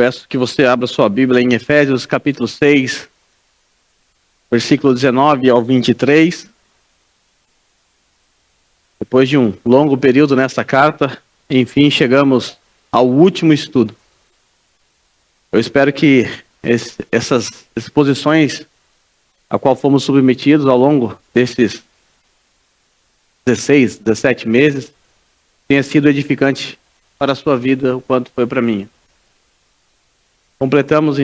peço que você abra sua Bíblia em Efésios capítulo 6, versículo 19 ao 23. Depois de um longo período nessa carta, enfim, chegamos ao último estudo. Eu espero que essas exposições a qual fomos submetidos ao longo desses 16, 17 meses tenha sido edificante para a sua vida, o quanto foi para mim. Completaremos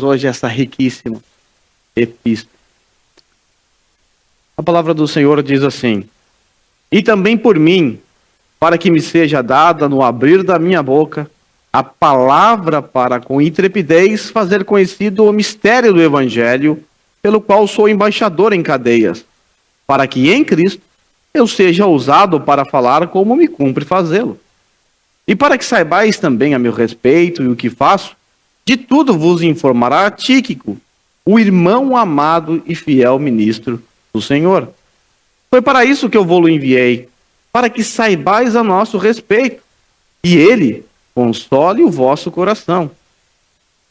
hoje essa riquíssima epístola. A palavra do Senhor diz assim: e também por mim, para que me seja dada no abrir da minha boca a palavra para com intrepidez fazer conhecido o mistério do Evangelho, pelo qual sou embaixador em cadeias, para que em Cristo eu seja ousado para falar como me cumpre fazê-lo. E para que saibais também a meu respeito e o que faço, de tudo vos informará Tíquico, o irmão amado e fiel ministro do Senhor. Foi para isso que eu vou-lo enviei, para que saibais a nosso respeito, e ele console o vosso coração.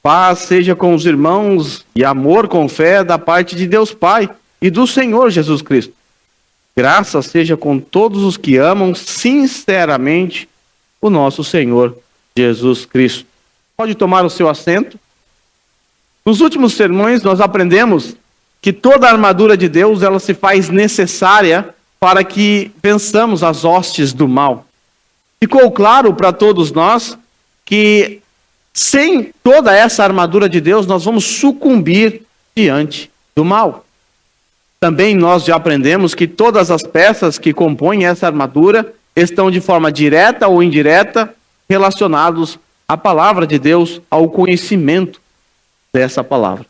Paz seja com os irmãos e amor com fé da parte de Deus Pai e do Senhor Jesus Cristo. Graça seja com todos os que amam sinceramente o nosso Senhor Jesus Cristo. Pode tomar o seu assento. Nos últimos sermões nós aprendemos que toda a armadura de Deus ela se faz necessária para que vençamos as hostes do mal. Ficou claro para todos nós que sem toda essa armadura de Deus nós vamos sucumbir diante do mal. Também nós já aprendemos que todas as peças que compõem essa armadura estão de forma direta ou indireta relacionados à palavra de Deus, ao conhecimento dessa palavra.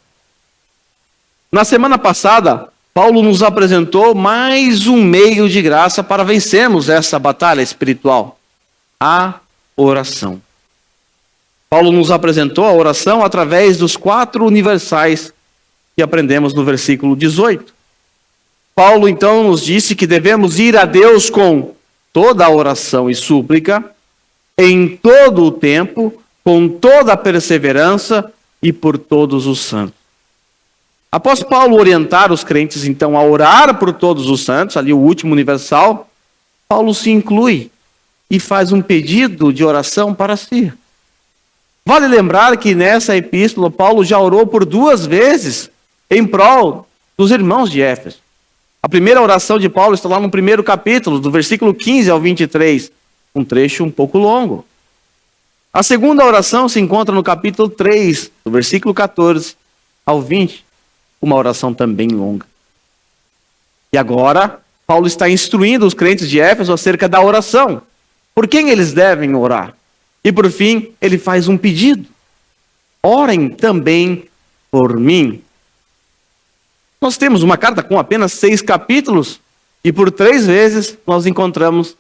Na semana passada, Paulo nos apresentou mais um meio de graça para vencermos essa batalha espiritual, a oração. Paulo nos apresentou a oração através dos 4 universais que aprendemos no versículo 18. Paulo então nos disse que devemos ir a Deus com toda a oração e súplica, em todo o tempo, com toda a perseverança e por todos os santos. Após Paulo orientar os crentes então a orar por todos os santos, ali o último universal, Paulo se inclui e faz um pedido de oração para si. Vale lembrar que nessa epístola Paulo já orou por 2 vezes em prol dos irmãos de Éfeso. A primeira oração de Paulo está lá no primeiro capítulo, do versículo 15 ao 23, um trecho um pouco longo. A segunda oração se encontra no capítulo 3, do versículo 14 ao 20, uma oração também longa. E agora, Paulo está instruindo os crentes de Éfeso acerca da oração. Por quem eles devem orar? E por fim, ele faz um pedido. Orem também por mim. Nós temos uma carta com apenas 6 capítulos e por 3 vezes nós encontramos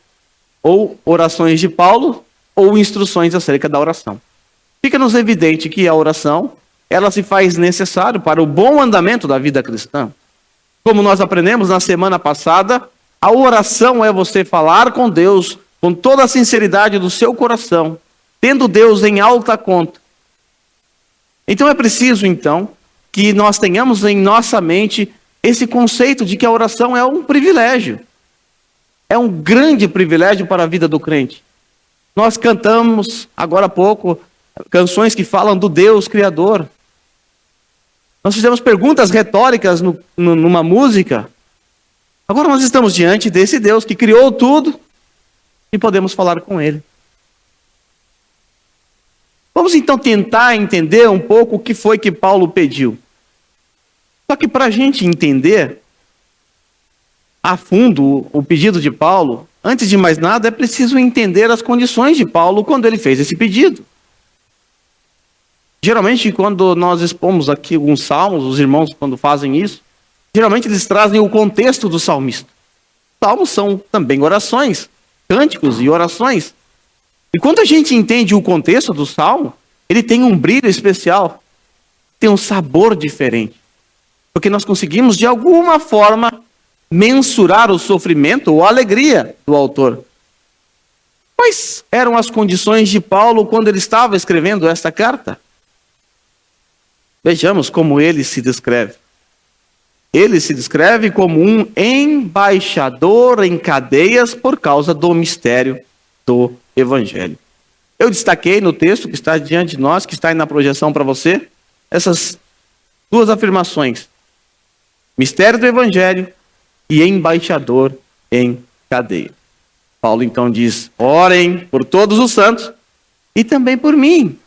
ou orações de Paulo ou instruções acerca da oração. Fica-nos evidente que a oração, ela se faz necessária para o bom andamento da vida cristã. Como nós aprendemos na semana passada, a oração é você falar com Deus com toda a sinceridade do seu coração, tendo Deus em alta conta. Então é preciso, que nós tenhamos em nossa mente esse conceito de que a oração é um privilégio. É um grande privilégio para a vida do crente. Nós cantamos, agora há pouco, canções que falam do Deus Criador. Nós fizemos perguntas retóricas numa música. Agora nós estamos diante desse Deus que criou tudo e podemos falar com Ele. Vamos então tentar entender um pouco o que foi que Paulo pediu. Só que para a gente entender a fundo o pedido de Paulo, antes de mais nada é preciso entender as condições de Paulo quando ele fez esse pedido. Geralmente quando nós expomos aqui alguns salmos, os irmãos quando fazem isso, geralmente eles trazem o contexto do salmista. Salmos são também orações, cânticos e orações. E quando a gente entende o contexto do salmo, ele tem um brilho especial, tem um sabor diferente. Porque nós conseguimos, de alguma forma, mensurar o sofrimento ou a alegria do autor. Quais eram as condições de Paulo quando ele estava escrevendo esta carta? Vejamos como ele se descreve. Ele se descreve como um embaixador em cadeias por causa do mistério do Evangelho. Eu destaquei no texto que está diante de nós, que está aí na projeção para você, essas duas afirmações: mistério do Evangelho e embaixador em cadeia. Paulo então diz: orem por todos os santos e também por mim,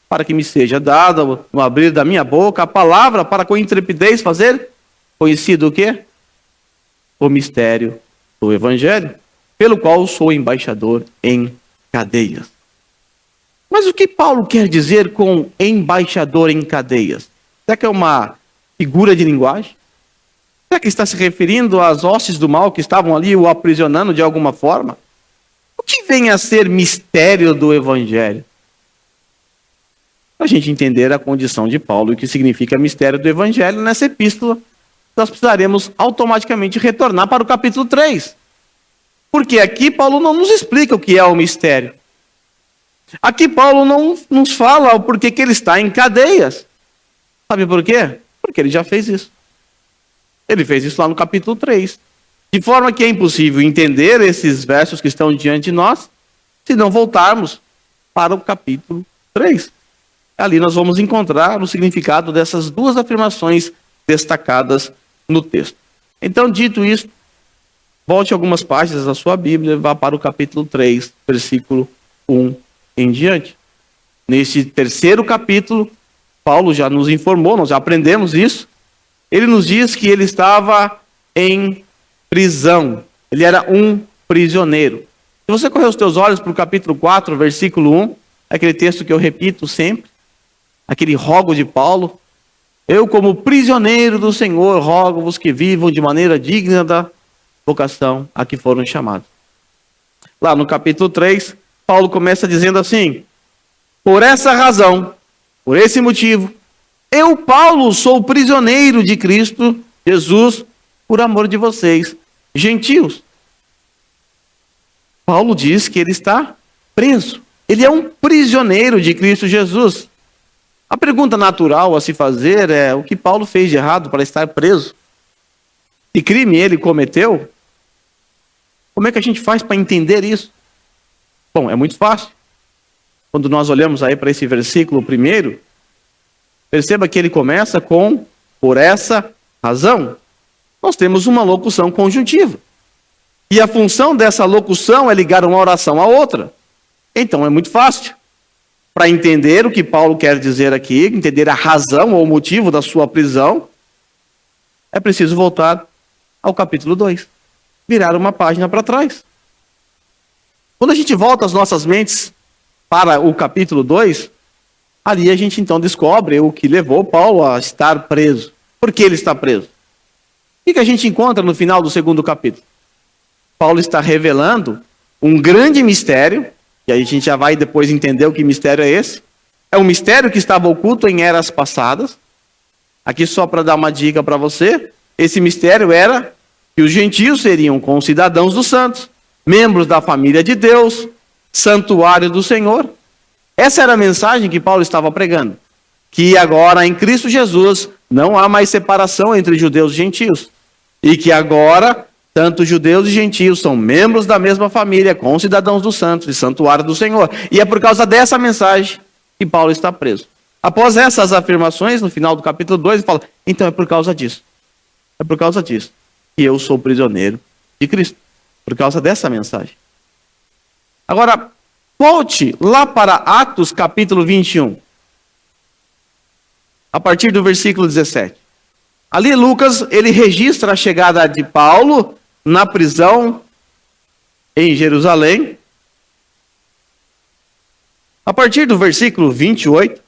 para que me seja dada no abrir da minha boca a palavra para com intrepidez fazer conhecido o quê? O mistério do Evangelho, pelo qual sou embaixador em cadeias. Mas o que Paulo quer dizer com embaixador em cadeias? Será que é uma figura de linguagem? Será que está se referindo às hostes do mal que estavam ali o aprisionando de alguma forma? O que vem a ser mistério do Evangelho? Para a gente entender a condição de Paulo e o que significa mistério do Evangelho, nessa epístola, nós precisaremos automaticamente retornar para o capítulo 3. Porque aqui Paulo não nos explica o que é o mistério. Aqui Paulo não nos fala o porquê que ele está em cadeias. Sabe por quê? Porque ele já fez isso. Ele fez isso lá no capítulo 3. De forma que é impossível entender esses versos que estão diante de nós se não voltarmos para o capítulo 3. Ali nós vamos encontrar o significado dessas duas afirmações destacadas no texto. Então, dito isso, volte algumas páginas da sua Bíblia e vá para o capítulo 3, versículo 1 em diante. Neste terceiro capítulo, Paulo já nos informou, nós já aprendemos isso. Ele nos diz que ele estava em prisão. Ele era um prisioneiro. Se você correr os teus olhos para o capítulo 4, versículo 1, aquele texto que eu repito sempre, aquele rogo de Paulo: eu, como prisioneiro do Senhor, rogo-vos que vivam de maneira digna da vocação a que foram chamados. Lá no capítulo 3, Paulo começa dizendo assim: por essa razão, por esse motivo, eu, Paulo, sou prisioneiro de Cristo Jesus, por amor de vocês, gentios. Paulo diz que ele está preso. Ele é um prisioneiro de Cristo Jesus. A pergunta natural a se fazer é: o que Paulo fez de errado para estar preso? Que crime ele cometeu? Como é que a gente faz para entender isso? Bom, é muito fácil. Quando nós olhamos aí para esse versículo primeiro, perceba que ele começa com por essa razão. Nós temos uma locução conjuntiva. E a função dessa locução é ligar uma oração à outra. Então é muito fácil. Para entender o que Paulo quer dizer aqui, entender a razão ou o motivo da sua prisão, é preciso voltar ao capítulo 2. Virar uma página para trás. Quando a gente volta as nossas mentes para o capítulo 2, ali a gente então descobre o que levou Paulo a estar preso. Por que ele está preso? O que a gente encontra no final do segundo capítulo? Paulo está revelando um grande mistério, e aí a gente já vai depois entender o que mistério é esse. É um mistério que estava oculto em eras passadas. Aqui só para dar uma dica para você, esse mistério era que os gentios seriam concidadãos dos santos, membros da família de Deus, santuário do Senhor. Essa era a mensagem que Paulo estava pregando. Que agora em Cristo Jesus não há mais separação entre judeus e gentios. E que agora tanto judeus e gentios são membros da mesma família, concidadãos dos santos e santuário do Senhor. E é por causa dessa mensagem que Paulo está preso. Após essas afirmações, no final do capítulo 2, ele fala: então é por causa disso. É por causa disso que eu sou prisioneiro de Cristo. Por causa dessa mensagem. Agora, volte lá para Atos capítulo 21. A partir do versículo 17. Ali Lucas, ele registra a chegada de Paulo na prisão em Jerusalém. A partir do versículo 28,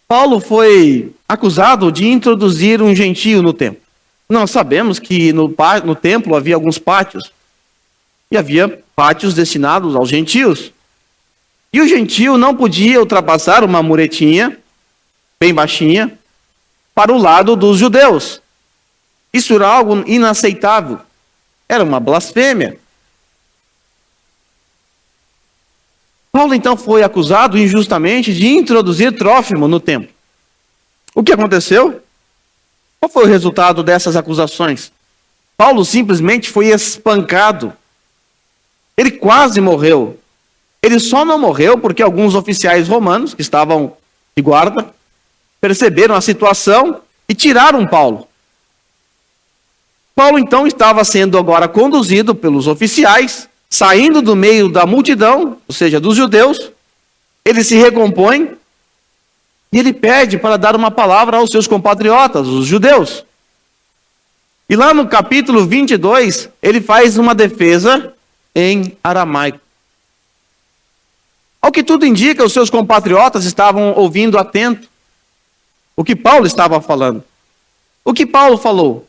Paulo foi acusado de introduzir um gentio no templo. Nós sabemos que no templo havia alguns pátios. E havia pátios destinados aos gentios. E o gentio não podia ultrapassar uma muretinha, bem baixinha, para o lado dos judeus. Isso era algo inaceitável. Era uma blasfêmia. Paulo então foi acusado injustamente de introduzir Trófimo no templo. O que aconteceu? Qual foi o resultado dessas acusações? Paulo simplesmente foi espancado. Ele quase morreu. Ele só não morreu porque alguns oficiais romanos, que estavam de guarda, perceberam a situação e tiraram Paulo. Paulo então estava sendo agora conduzido pelos oficiais, saindo do meio da multidão, ou seja, dos judeus. Ele se recompõe e ele pede para dar uma palavra aos seus compatriotas, os judeus. E lá no capítulo 22, ele faz uma defesa em aramaico. Ao que tudo indica, os seus compatriotas estavam ouvindo atento o que Paulo estava falando. O que Paulo falou?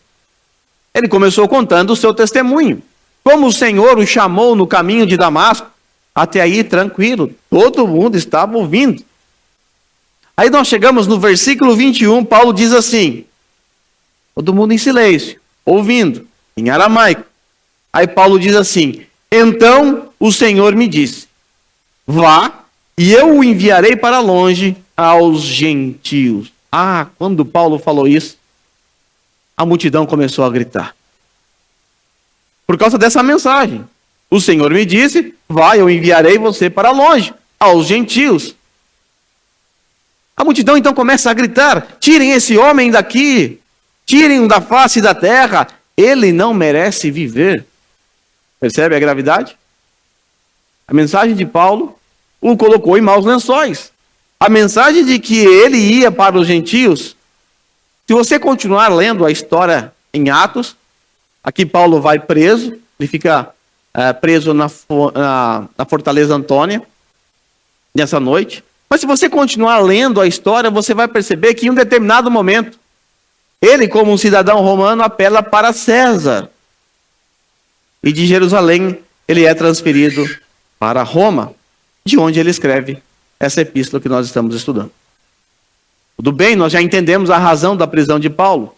Ele começou contando o seu testemunho. Como o Senhor o chamou no caminho de Damasco, até aí tranquilo, todo mundo estava ouvindo. Aí nós chegamos no versículo 21, Paulo diz assim, todo mundo em silêncio, ouvindo, em aramaico. Aí Paulo diz assim, então o Senhor me disse, vá e eu o enviarei para longe aos gentios. Quando Paulo falou isso, a multidão começou a gritar. Por causa dessa mensagem. O Senhor me disse, vá, eu enviarei você para longe, aos gentios. A multidão então começa a gritar, tirem esse homem daqui, tirem-o da face da terra, ele não merece viver. Percebe a gravidade? A mensagem de Paulo o colocou em maus lençóis. A mensagem de que ele ia para os gentios, se você continuar lendo a história em Atos, aqui Paulo vai preso, ele fica preso na Fortaleza Antônia, nessa noite. Mas se você continuar lendo a história, você vai perceber que em um determinado momento, ele, como um cidadão romano, apela para César. E de Jerusalém, ele é transferido para Roma, de onde ele escreve essa epístola que nós estamos estudando. Tudo bem, nós já entendemos a razão da prisão de Paulo.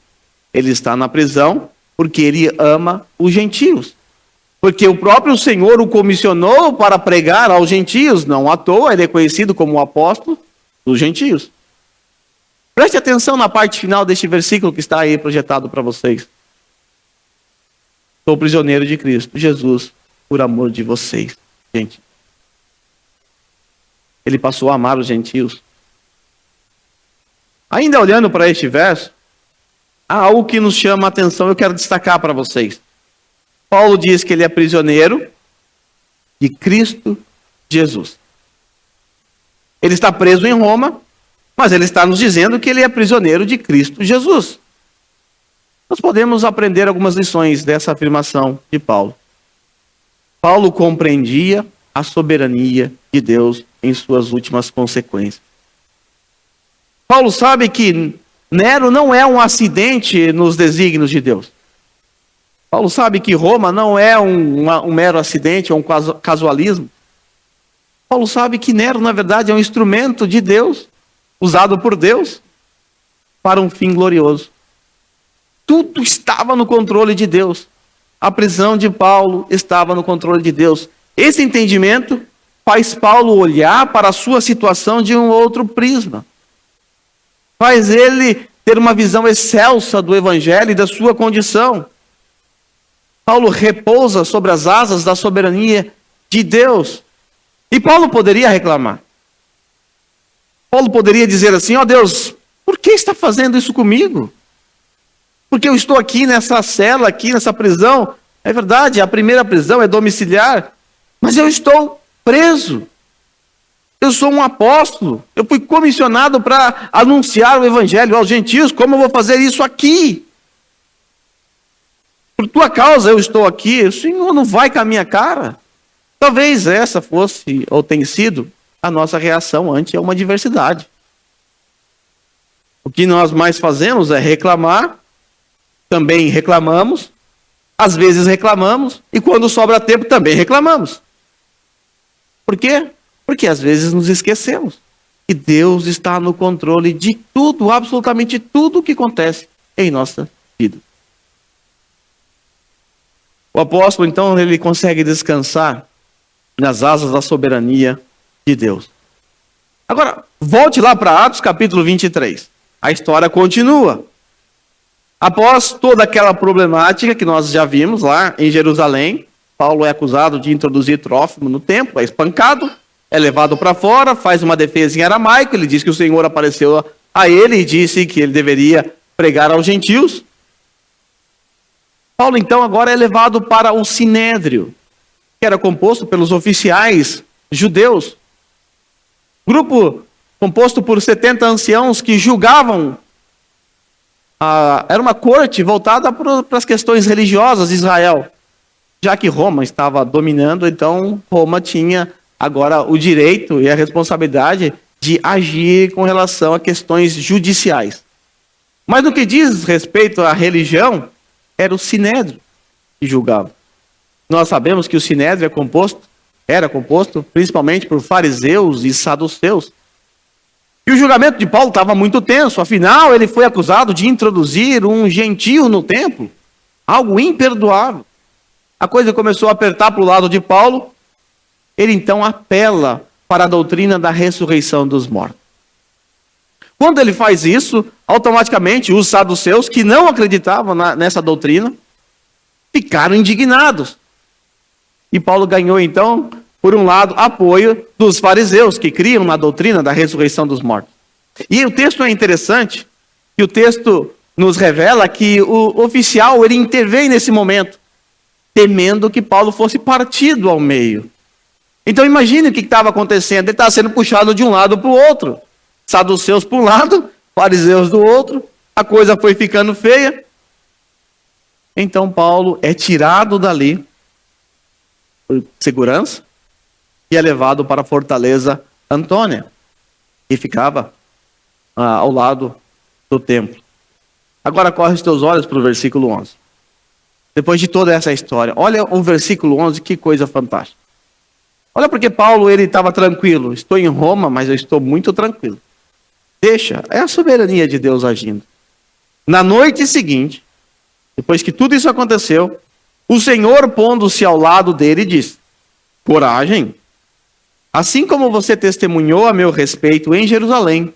Ele está na prisão porque ele ama os gentios. Porque o próprio Senhor o comissionou para pregar aos gentios. Não à toa, ele é conhecido como o apóstolo dos gentios. Preste atenção na parte final deste versículo que está aí projetado para vocês. Sou prisioneiro de Cristo Jesus por amor de vocês. Gente, ele passou a amar os gentios. Ainda olhando para este verso, há algo que nos chama a atenção, eu quero destacar para vocês. Paulo diz que ele é prisioneiro de Cristo Jesus. Ele está preso em Roma, mas ele está nos dizendo que ele é prisioneiro de Cristo Jesus. Nós podemos aprender algumas lições dessa afirmação de Paulo. Paulo compreendia a soberania de Deus em suas últimas consequências. Paulo sabe que Nero não é um acidente nos desígnios de Deus. Paulo sabe que Roma não é um mero acidente ou um casualismo. Paulo sabe que Nero, na verdade, é um instrumento de Deus, usado por Deus, para um fim glorioso. Tudo estava no controle de Deus. A prisão de Paulo estava no controle de Deus. Esse entendimento faz Paulo olhar para a sua situação de um outro prisma. Faz ele ter uma visão excelsa do Evangelho e da sua condição. Paulo repousa sobre as asas da soberania de Deus. E Paulo poderia reclamar. Paulo poderia dizer assim, Deus, por que está fazendo isso comigo? Porque eu estou aqui nessa cela, aqui nessa prisão. É verdade, a primeira prisão é domiciliar, mas eu estou preso. Eu sou um apóstolo. Eu fui comissionado para anunciar o evangelho aos gentios. Como eu vou fazer isso aqui? Por tua causa eu estou aqui. O Senhor não vai com a minha cara. Talvez essa fosse ou tenha sido a nossa reação ante uma adversidade. O que nós mais fazemos é reclamar. Também reclamamos. Às vezes reclamamos. E quando sobra tempo também reclamamos. Por quê? Porque às vezes nos esquecemos que Deus está no controle de tudo, absolutamente tudo o que acontece em nossa vida. O apóstolo, então, ele consegue descansar nas asas da soberania de Deus. Agora, volte lá para Atos capítulo 23. A história continua. Após toda aquela problemática que nós já vimos lá em Jerusalém, Paulo é acusado de introduzir Trófimo no templo, é espancado, é levado para fora, faz uma defesa em aramaico, ele diz que o Senhor apareceu a ele e disse que ele deveria pregar aos gentios. Paulo, então, agora é levado para o Sinédrio, que era composto pelos oficiais judeus. Grupo composto por 70 anciãos que julgavam. Era uma corte voltada para as questões religiosas de Israel. Já que Roma estava dominando, então Roma tinha agora o direito e a responsabilidade de agir com relação a questões judiciais. Mas no que diz respeito à religião, era o Sinédrio que julgava. Nós sabemos que o Sinédrio era composto principalmente por fariseus e saduceus. E o julgamento de Paulo estava muito tenso, afinal ele foi acusado de introduzir um gentio no templo, algo imperdoável. A coisa começou a apertar para o lado de Paulo, ele então apela para a doutrina da ressurreição dos mortos. Quando ele faz isso, automaticamente os saduceus, que não acreditavam nessa doutrina, ficaram indignados. E Paulo ganhou então, por um lado, apoio dos fariseus, que criam na doutrina da ressurreição dos mortos. E o texto é interessante, que o texto nos revela que o oficial ele intervém nesse momento, temendo que Paulo fosse partido ao meio. Então imagine o que estava acontecendo, ele estava sendo puxado de um lado para o outro. Saduceus para um lado, fariseus do outro, a coisa foi ficando feia. Então Paulo é tirado dali, por segurança, e é levado para a fortaleza Antônia, que ficava ao lado do templo. Agora corre os teus olhos para o versículo 11. Depois de toda essa história, olha o versículo 11, que coisa fantástica. Olha porque Paulo ele estava tranquilo. Estou em Roma, mas eu estou muito tranquilo. Deixa, é a soberania de Deus agindo. Na noite seguinte, depois que tudo isso aconteceu, o Senhor, pondo-se ao lado dele, disse: coragem, assim como você testemunhou a meu respeito em Jerusalém,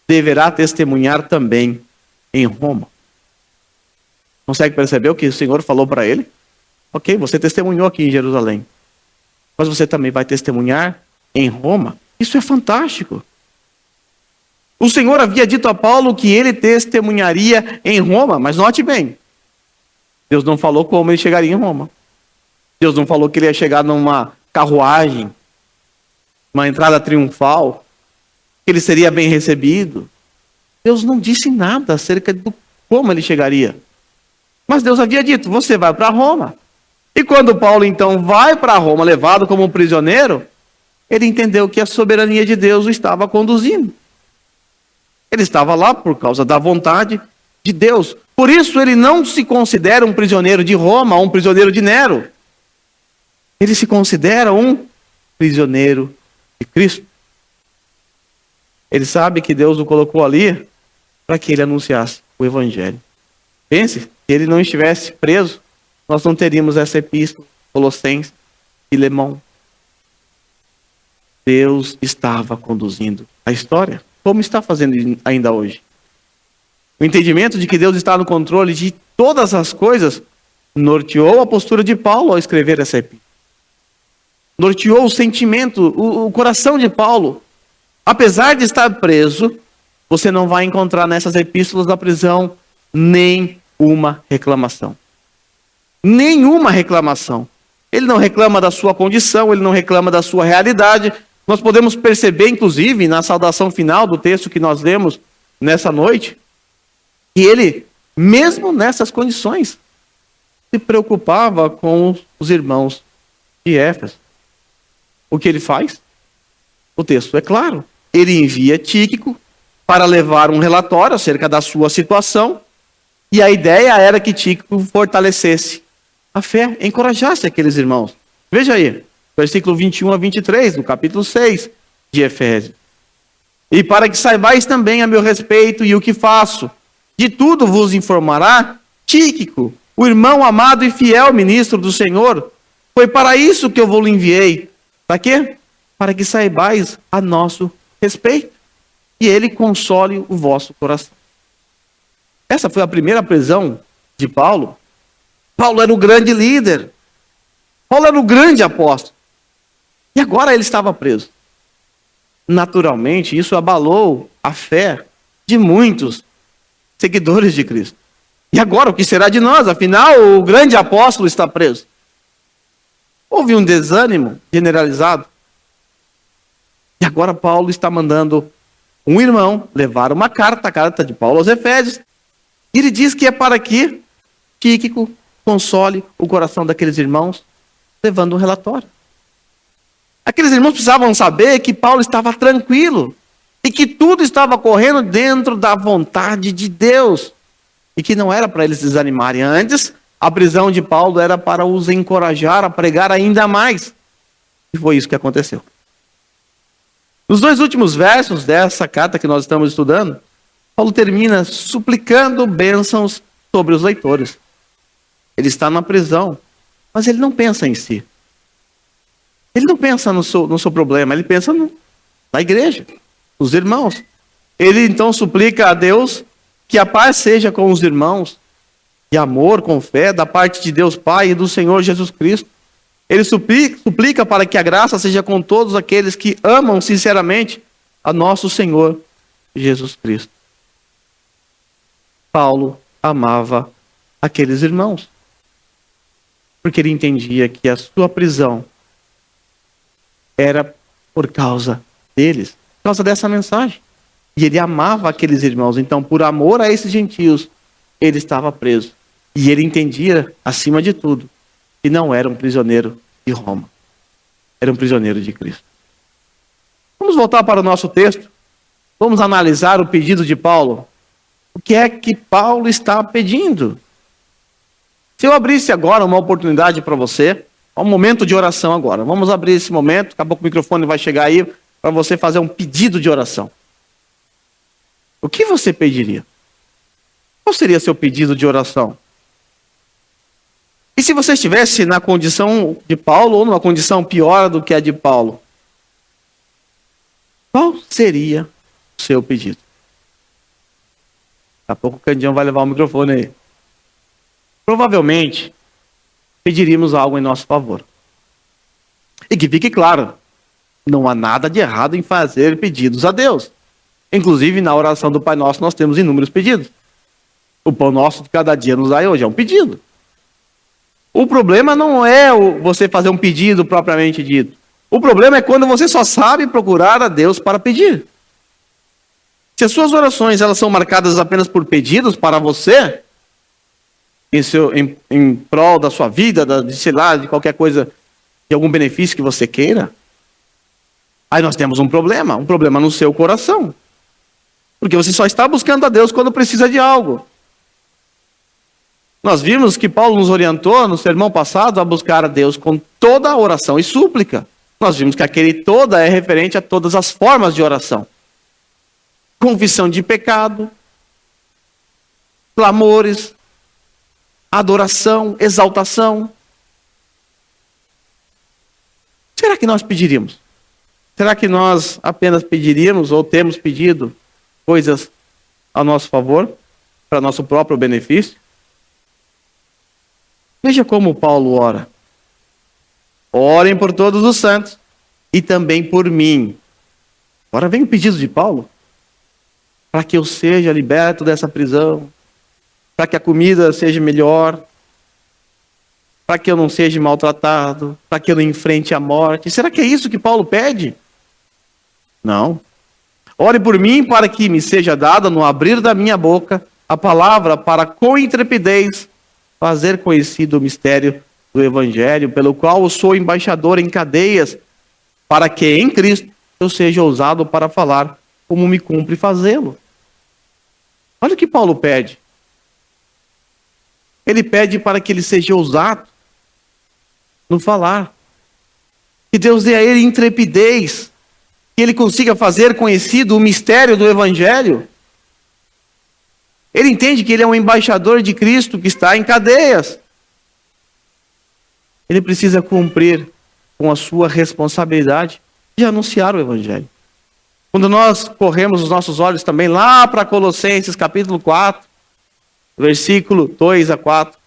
deverá testemunhar também em Roma. Consegue perceber o que o Senhor falou para ele? Ok, você testemunhou aqui em Jerusalém, mas você também vai testemunhar em Roma. Isso é fantástico. O Senhor havia dito a Paulo que ele testemunharia em Roma, mas note bem, Deus não falou como ele chegaria em Roma. Deus não falou que ele ia chegar numa carruagem, uma entrada triunfal, que ele seria bem recebido. Deus não disse nada acerca de como ele chegaria. Mas Deus havia dito, você vai para Roma. E quando Paulo então vai para Roma, levado como um prisioneiro, ele entendeu que a soberania de Deus o estava conduzindo. Ele estava lá por causa da vontade de Deus. Por isso ele não se considera um prisioneiro de Roma, um prisioneiro de Nero. Ele se considera um prisioneiro de Cristo. Ele sabe que Deus o colocou ali para que ele anunciasse o Evangelho. Pense, se ele não estivesse preso, nós não teríamos essa epístola, Colossenses e Lemão. Deus estava conduzindo a história, como está fazendo ainda hoje. O entendimento de que Deus está no controle de todas as coisas norteou a postura de Paulo ao escrever essa epístola. Norteou o sentimento, o coração de Paulo. Apesar de estar preso, você não vai encontrar nessas epístolas da prisão nenhuma reclamação. Nenhuma reclamação. Ele não reclama da sua condição, ele não reclama da sua realidade. Nós podemos perceber, inclusive, na saudação final do texto que nós lemos nessa noite, que ele, mesmo nessas condições, se preocupava com os irmãos de Éfeso. O que ele faz? O texto é claro. Ele envia Tíquico para levar um relatório acerca da sua situação, e a ideia era que Tíquico fortalecesse a fé, encorajasse aqueles irmãos. Veja aí, versículo 21 a 23, do capítulo 6 de Efésios. E para que saibais também a meu respeito e o que faço, de tudo vos informará Tíquico, o irmão amado e fiel ministro do Senhor. Foi para isso que eu vos enviei. Para quê? para que saibais a nosso respeito, e ele console o vosso coração. Essa foi a primeira prisão de Paulo. Paulo era o grande líder. Paulo era o grande apóstolo. E agora ele estava preso. Naturalmente, isso abalou a fé de muitos seguidores de Cristo. E agora, o que será de nós? Afinal, o grande apóstolo está preso. Houve um desânimo generalizado. E agora Paulo está mandando um irmão levar uma carta, a carta de Paulo aos Efésios. E ele diz que é para que Tíquico console o coração daqueles irmãos, levando um relatório. Aqueles irmãos precisavam saber que Paulo estava tranquilo e que tudo estava correndo dentro da vontade de Deus e que não era para eles desanimarem. Antes, a prisão de Paulo era para os encorajar a pregar ainda mais. E foi isso que aconteceu. Nos 2 últimos versos dessa carta que nós estamos estudando, Paulo termina suplicando bênçãos sobre os leitores. Ele está na prisão, mas ele não pensa em si. Ele não pensa no seu problema, ele pensa na igreja, nos irmãos. Ele então suplica a Deus que a paz seja com os irmãos, e amor, com fé, da parte de Deus Pai e do Senhor Jesus Cristo. Ele suplica para que a graça seja com todos aqueles que amam sinceramente a nosso Senhor Jesus Cristo. Paulo amava aqueles irmãos, porque ele entendia que a sua prisão era por causa deles, por causa dessa mensagem. E ele amava aqueles irmãos, então por amor a esses gentios, ele estava preso. E ele entendia, acima de tudo, que não era um prisioneiro de Roma, era um prisioneiro de Cristo. Vamos voltar para o nosso texto, vamos analisar o pedido de Paulo. O que é que Paulo está pedindo? Se eu abrisse agora uma oportunidade para você, um momento de oração agora. Vamos abrir esse momento, daqui a pouco o microfone vai chegar aí para você fazer um pedido de oração. O que você pediria? Qual seria seu pedido de oração? E se você estivesse na condição de Paulo ou numa condição pior do que a de Paulo? Qual seria o seu pedido? Daqui a pouco o Candião vai levar o microfone aí. Provavelmente, pediríamos algo em nosso favor. E que fique claro, não há nada de errado em fazer pedidos a Deus. Inclusive, na oração do Pai Nosso, nós temos inúmeros pedidos. O pão nosso de cada dia nos dai hoje é um pedido. O problema não é você fazer um pedido propriamente dito. O problema é quando você só sabe procurar a Deus para pedir. Se as suas orações elas são marcadas apenas por pedidos para você, em prol da sua vida, de qualquer coisa, de algum benefício que você queira, aí nós temos um problema no seu coração. Porque você só está buscando a Deus quando precisa de algo. Nós vimos que Paulo nos orientou no sermão passado a buscar a Deus com toda a oração e súplica. Nós vimos que aquele toda é referente a todas as formas de oração. Confissão de pecado, clamores, adoração, exaltação. Será que nós pediríamos? Será que nós apenas pediríamos ou temos pedido coisas a nosso favor, para nosso próprio benefício? Veja como Paulo ora. Orem por todos os santos e também por mim. Agora vem o pedido de Paulo. Para que eu seja liberto dessa prisão, para que a comida seja melhor, para que eu não seja maltratado, para que eu não enfrente a morte. Será que é isso que Paulo pede? Não. Ore por mim para que me seja dada no abrir da minha boca a palavra para com intrepidez fazer conhecido o mistério do Evangelho, pelo qual eu sou embaixador em cadeias, para que em Cristo eu seja ousado para falar como me cumpre fazê-lo. Olha o que Paulo pede. Ele pede para que ele seja ousado no falar. Que Deus dê a ele intrepidez, que ele consiga fazer conhecido o mistério do Evangelho. Ele entende que ele é um embaixador de Cristo que está em cadeias. Ele precisa cumprir com a sua responsabilidade de anunciar o Evangelho. Quando nós corremos os nossos olhos também lá para Colossenses capítulo 4, versículo 2 a 4,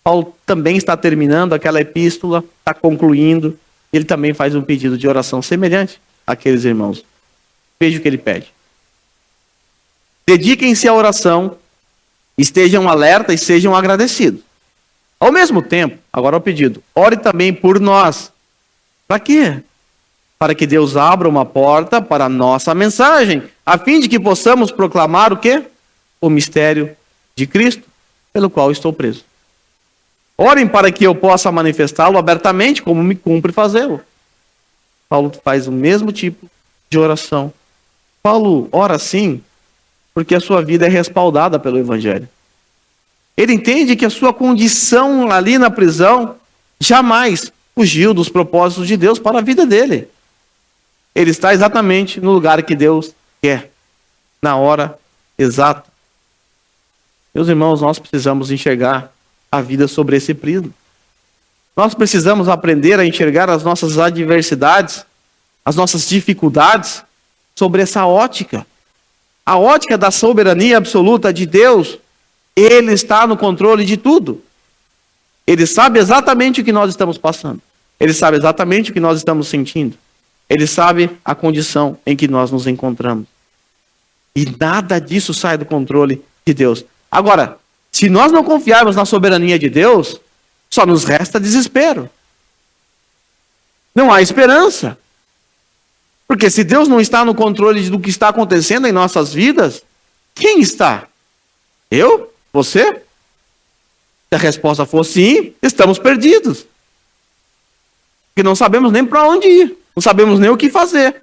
Paulo também está terminando aquela epístola, está concluindo, ele também faz um pedido de oração semelhante àqueles irmãos. Veja o que ele pede. Dediquem-se à oração, estejam alerta e sejam agradecidos. Ao mesmo tempo, agora o pedido, ore também por nós. Para quê? Para que Deus abra uma porta para a nossa mensagem, a fim de que possamos proclamar o quê? O mistério de Cristo, pelo qual estou preso. Orem para que eu possa manifestá-lo abertamente, como me cumpre fazê-lo. Paulo faz o mesmo tipo de oração. Paulo ora assim, porque a sua vida é respaldada pelo Evangelho. Ele entende que a sua condição ali na prisão jamais fugiu dos propósitos de Deus para a vida dele. Ele está exatamente no lugar que Deus quer, na hora exata. Meus irmãos, nós precisamos enxergar a vida sobre esse prisma. Nós precisamos aprender a enxergar as nossas adversidades, as nossas dificuldades, sobre essa ótica. A ótica da soberania absoluta de Deus. Ele está no controle de tudo. Ele sabe exatamente o que nós estamos passando. Ele sabe exatamente o que nós estamos sentindo. Ele sabe a condição em que nós nos encontramos. E nada disso sai do controle de Deus. Agora, se nós não confiarmos na soberania de Deus, só nos resta desespero. Não há esperança. Porque se Deus não está no controle do que está acontecendo em nossas vidas, quem está? Eu? Você? Se a resposta for sim, estamos perdidos. Porque não sabemos nem para onde ir. Não sabemos nem o que fazer.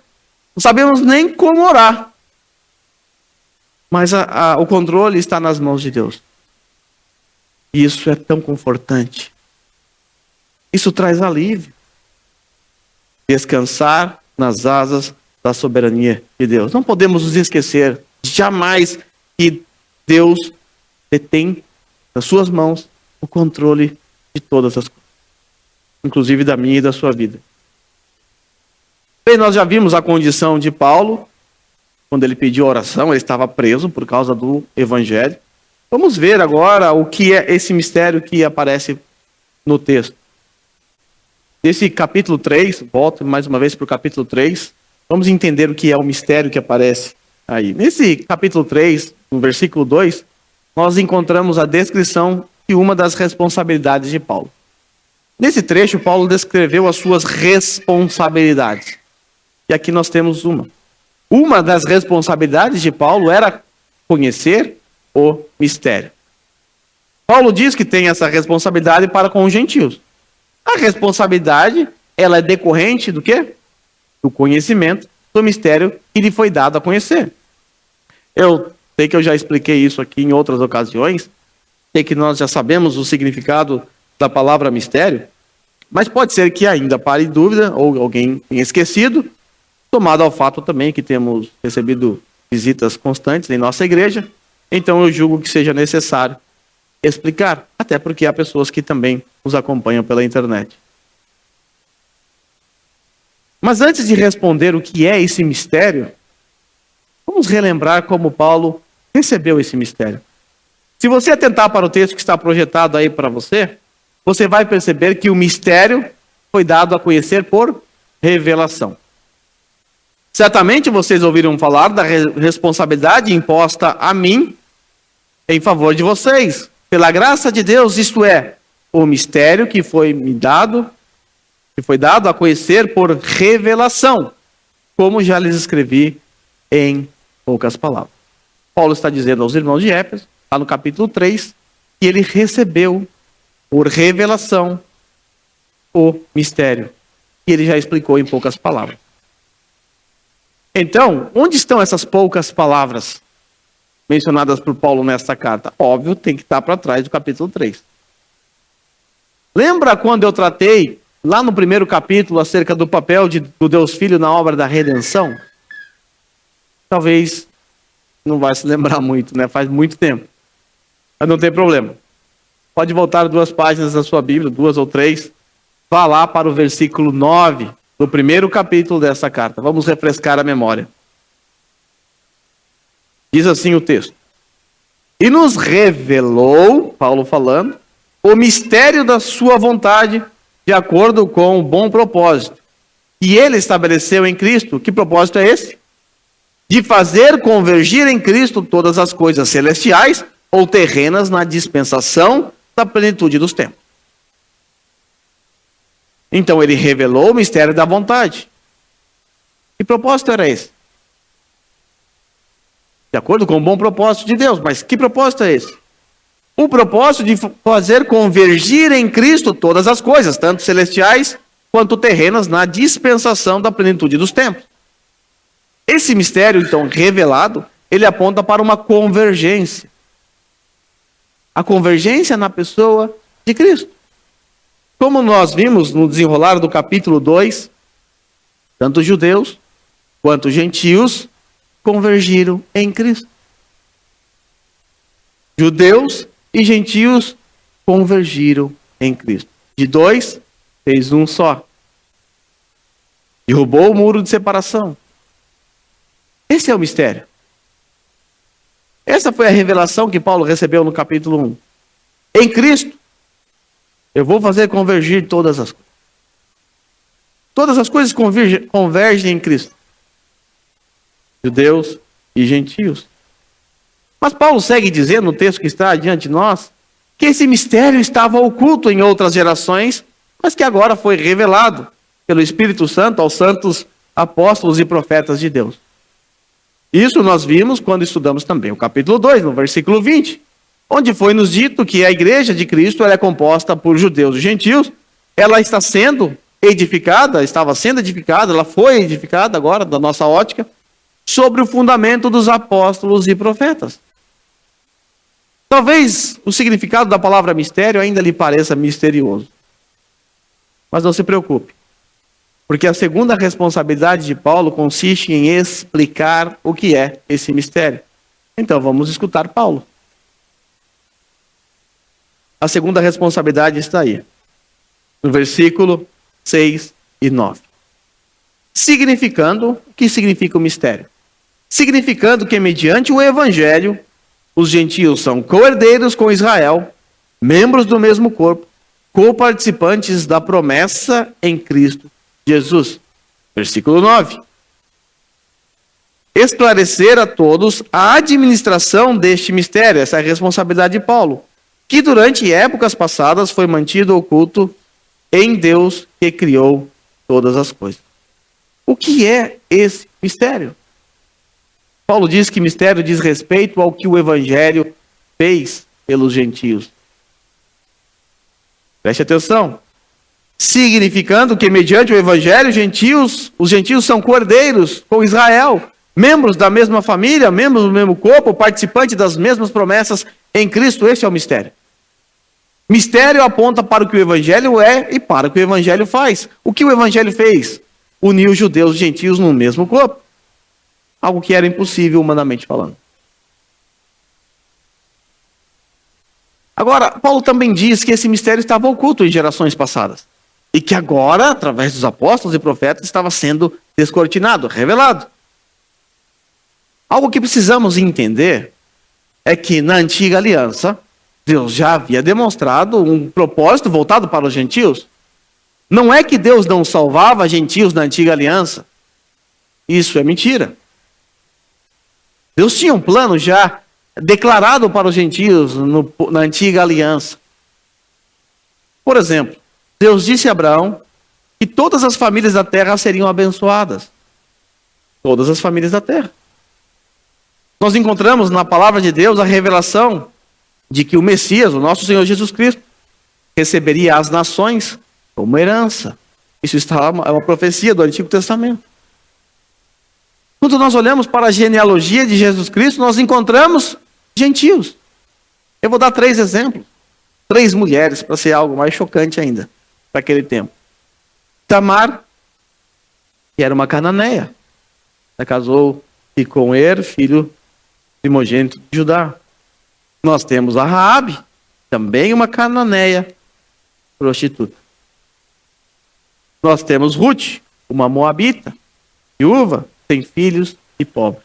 Não sabemos nem como orar. Mas o controle está nas mãos de Deus. E isso é tão confortante. Isso traz alívio. Descansar nas asas da soberania de Deus. Não podemos nos esquecer jamais que Deus detém nas suas mãos o controle de todas as coisas, inclusive da minha e da sua vida. Bem, nós já vimos a condição de Paulo, quando ele pediu oração, ele estava preso por causa do Evangelho. Vamos ver agora o que é esse mistério que aparece no texto. Nesse capítulo 3, volto mais uma vez para o capítulo 3, vamos entender o que é o mistério que aparece aí. Nesse capítulo 3, no versículo 2, nós encontramos a descrição de uma das responsabilidades de Paulo. Nesse trecho, Paulo descreveu as suas responsabilidades. E aqui nós temos uma. Uma das responsabilidades de Paulo era conhecer o mistério. Paulo diz que tem essa responsabilidade para com os gentios. A responsabilidade, ela é decorrente do quê? Do conhecimento do mistério que lhe foi dado a conhecer. Eu sei que eu já expliquei isso aqui em outras ocasiões, sei que nós já sabemos o significado da palavra mistério, mas pode ser que ainda pare dúvida, ou alguém tenha esquecido, tomado ao fato também que temos recebido visitas constantes em nossa igreja, então eu julgo que seja necessário explicar, até porque há pessoas que também nos acompanham pela internet. Mas antes de responder o que é esse mistério, vamos relembrar como Paulo recebeu esse mistério. Se você atentar para o texto que está projetado aí para você, você vai perceber que o mistério foi dado a conhecer por revelação. Certamente vocês ouviram falar da responsabilidade imposta a mim em favor de vocês, pela graça de Deus, isto é, o mistério que foi dado a conhecer por revelação, como já lhes escrevi em poucas palavras. Paulo está dizendo aos irmãos de Éfeso, lá no capítulo 3, que ele recebeu por revelação o mistério, que ele já explicou em poucas palavras. Então, onde estão essas poucas palavras mencionadas por Paulo nesta carta? Óbvio, tem que estar para trás do capítulo 3. Lembra quando eu tratei, lá no primeiro capítulo, acerca do papel do Deus Filho na obra da redenção? Talvez não vai se lembrar muito, né? Faz muito tempo. Mas não tem problema. Pode voltar 2 páginas da sua Bíblia, 2 ou 3. Vá lá para o versículo 9 no primeiro capítulo dessa carta. Vamos refrescar a memória. Diz assim o texto: e nos revelou, Paulo falando, o mistério da sua vontade, de acordo com o bom propósito que ele estabeleceu em Cristo. Que propósito é esse? De fazer convergir em Cristo todas as coisas celestiais ou terrenas na dispensação da plenitude dos tempos. Então ele revelou o mistério da vontade. Que propósito era esse? De acordo com o bom propósito de Deus. Mas que propósito é esse? O propósito de fazer convergir em Cristo todas as coisas, tanto celestiais quanto terrenas, na dispensação da plenitude dos tempos. Esse mistério, então, revelado, ele aponta para uma convergência. A convergência na pessoa de Cristo. Como nós vimos no desenrolar do capítulo 2, tanto judeus quanto gentios convergiram em Cristo. Judeus e gentios convergiram em Cristo. De dois, fez um só. Derrubou o muro de separação. Esse é o mistério. Essa foi a revelação que Paulo recebeu no capítulo 1. Em Cristo, eu vou fazer convergir todas as coisas. Todas as coisas convergem em Cristo. Judeus e gentios. Mas Paulo segue dizendo, no texto que está diante de nós, que esse mistério estava oculto em outras gerações, mas que agora foi revelado pelo Espírito Santo aos santos apóstolos e profetas de Deus. Isso nós vimos quando estudamos também o capítulo 2, no versículo 20, onde foi nos dito que a igreja de Cristo ela é composta por judeus e gentios, ela está sendo edificada, estava sendo edificada, ela foi edificada agora, da nossa ótica, sobre o fundamento dos apóstolos e profetas. Talvez o significado da palavra mistério ainda lhe pareça misterioso. Mas não se preocupe, porque a segunda responsabilidade de Paulo consiste em explicar o que é esse mistério. Então vamos escutar Paulo. A segunda responsabilidade está aí, no versículo 6 e 9. Significando, o que significa o mistério? Significando que mediante o evangelho, os gentios são co-herdeiros com Israel, membros do mesmo corpo, co-participantes da promessa em Cristo Jesus. Versículo 9. Esclarecer a todos a administração deste mistério, essa é a responsabilidade de Paulo, que durante épocas passadas foi mantido oculto em Deus que criou todas as coisas. O que é esse mistério? Paulo diz que mistério diz respeito ao que o evangelho fez pelos gentios. Preste atenção. Significando que mediante o evangelho, os gentios são cordeiros com Israel, membros da mesma família, membros do mesmo corpo, participantes das mesmas promessas em Cristo. Esse é o mistério. Mistério aponta para o que o evangelho é e para o que o evangelho faz. O que o evangelho fez? Uniu os judeus e gentios no mesmo corpo. Algo que era impossível humanamente falando. Agora, Paulo também diz que esse mistério estava oculto em gerações passadas. E que agora, através dos apóstolos e profetas, estava sendo descortinado, revelado. Algo que precisamos entender é que na antiga aliança, Deus já havia demonstrado um propósito voltado para os gentios. Não é que Deus não salvava gentios na antiga aliança. Isso é mentira. Deus tinha um plano já declarado para os gentios na antiga aliança. Por exemplo, Deus disse a Abraão que todas as famílias da terra seriam abençoadas. Todas as famílias da terra. Nós encontramos na palavra de Deus a revelação de que o Messias, o nosso Senhor Jesus Cristo, receberia as nações como herança. Isso é uma profecia do Antigo Testamento. Quando nós olhamos para a genealogia de Jesus Cristo, nós encontramos gentios. Eu vou dar 3 exemplos. 3 mulheres, para ser algo mais chocante ainda, para aquele tempo. Tamar, que era uma cananeia. Ela casou com Er, filho primogênito de Judá. Nós temos a Raabe, também uma cananeia, prostituta. Nós temos Ruth, uma moabita, viúva, sem filhos e pobre.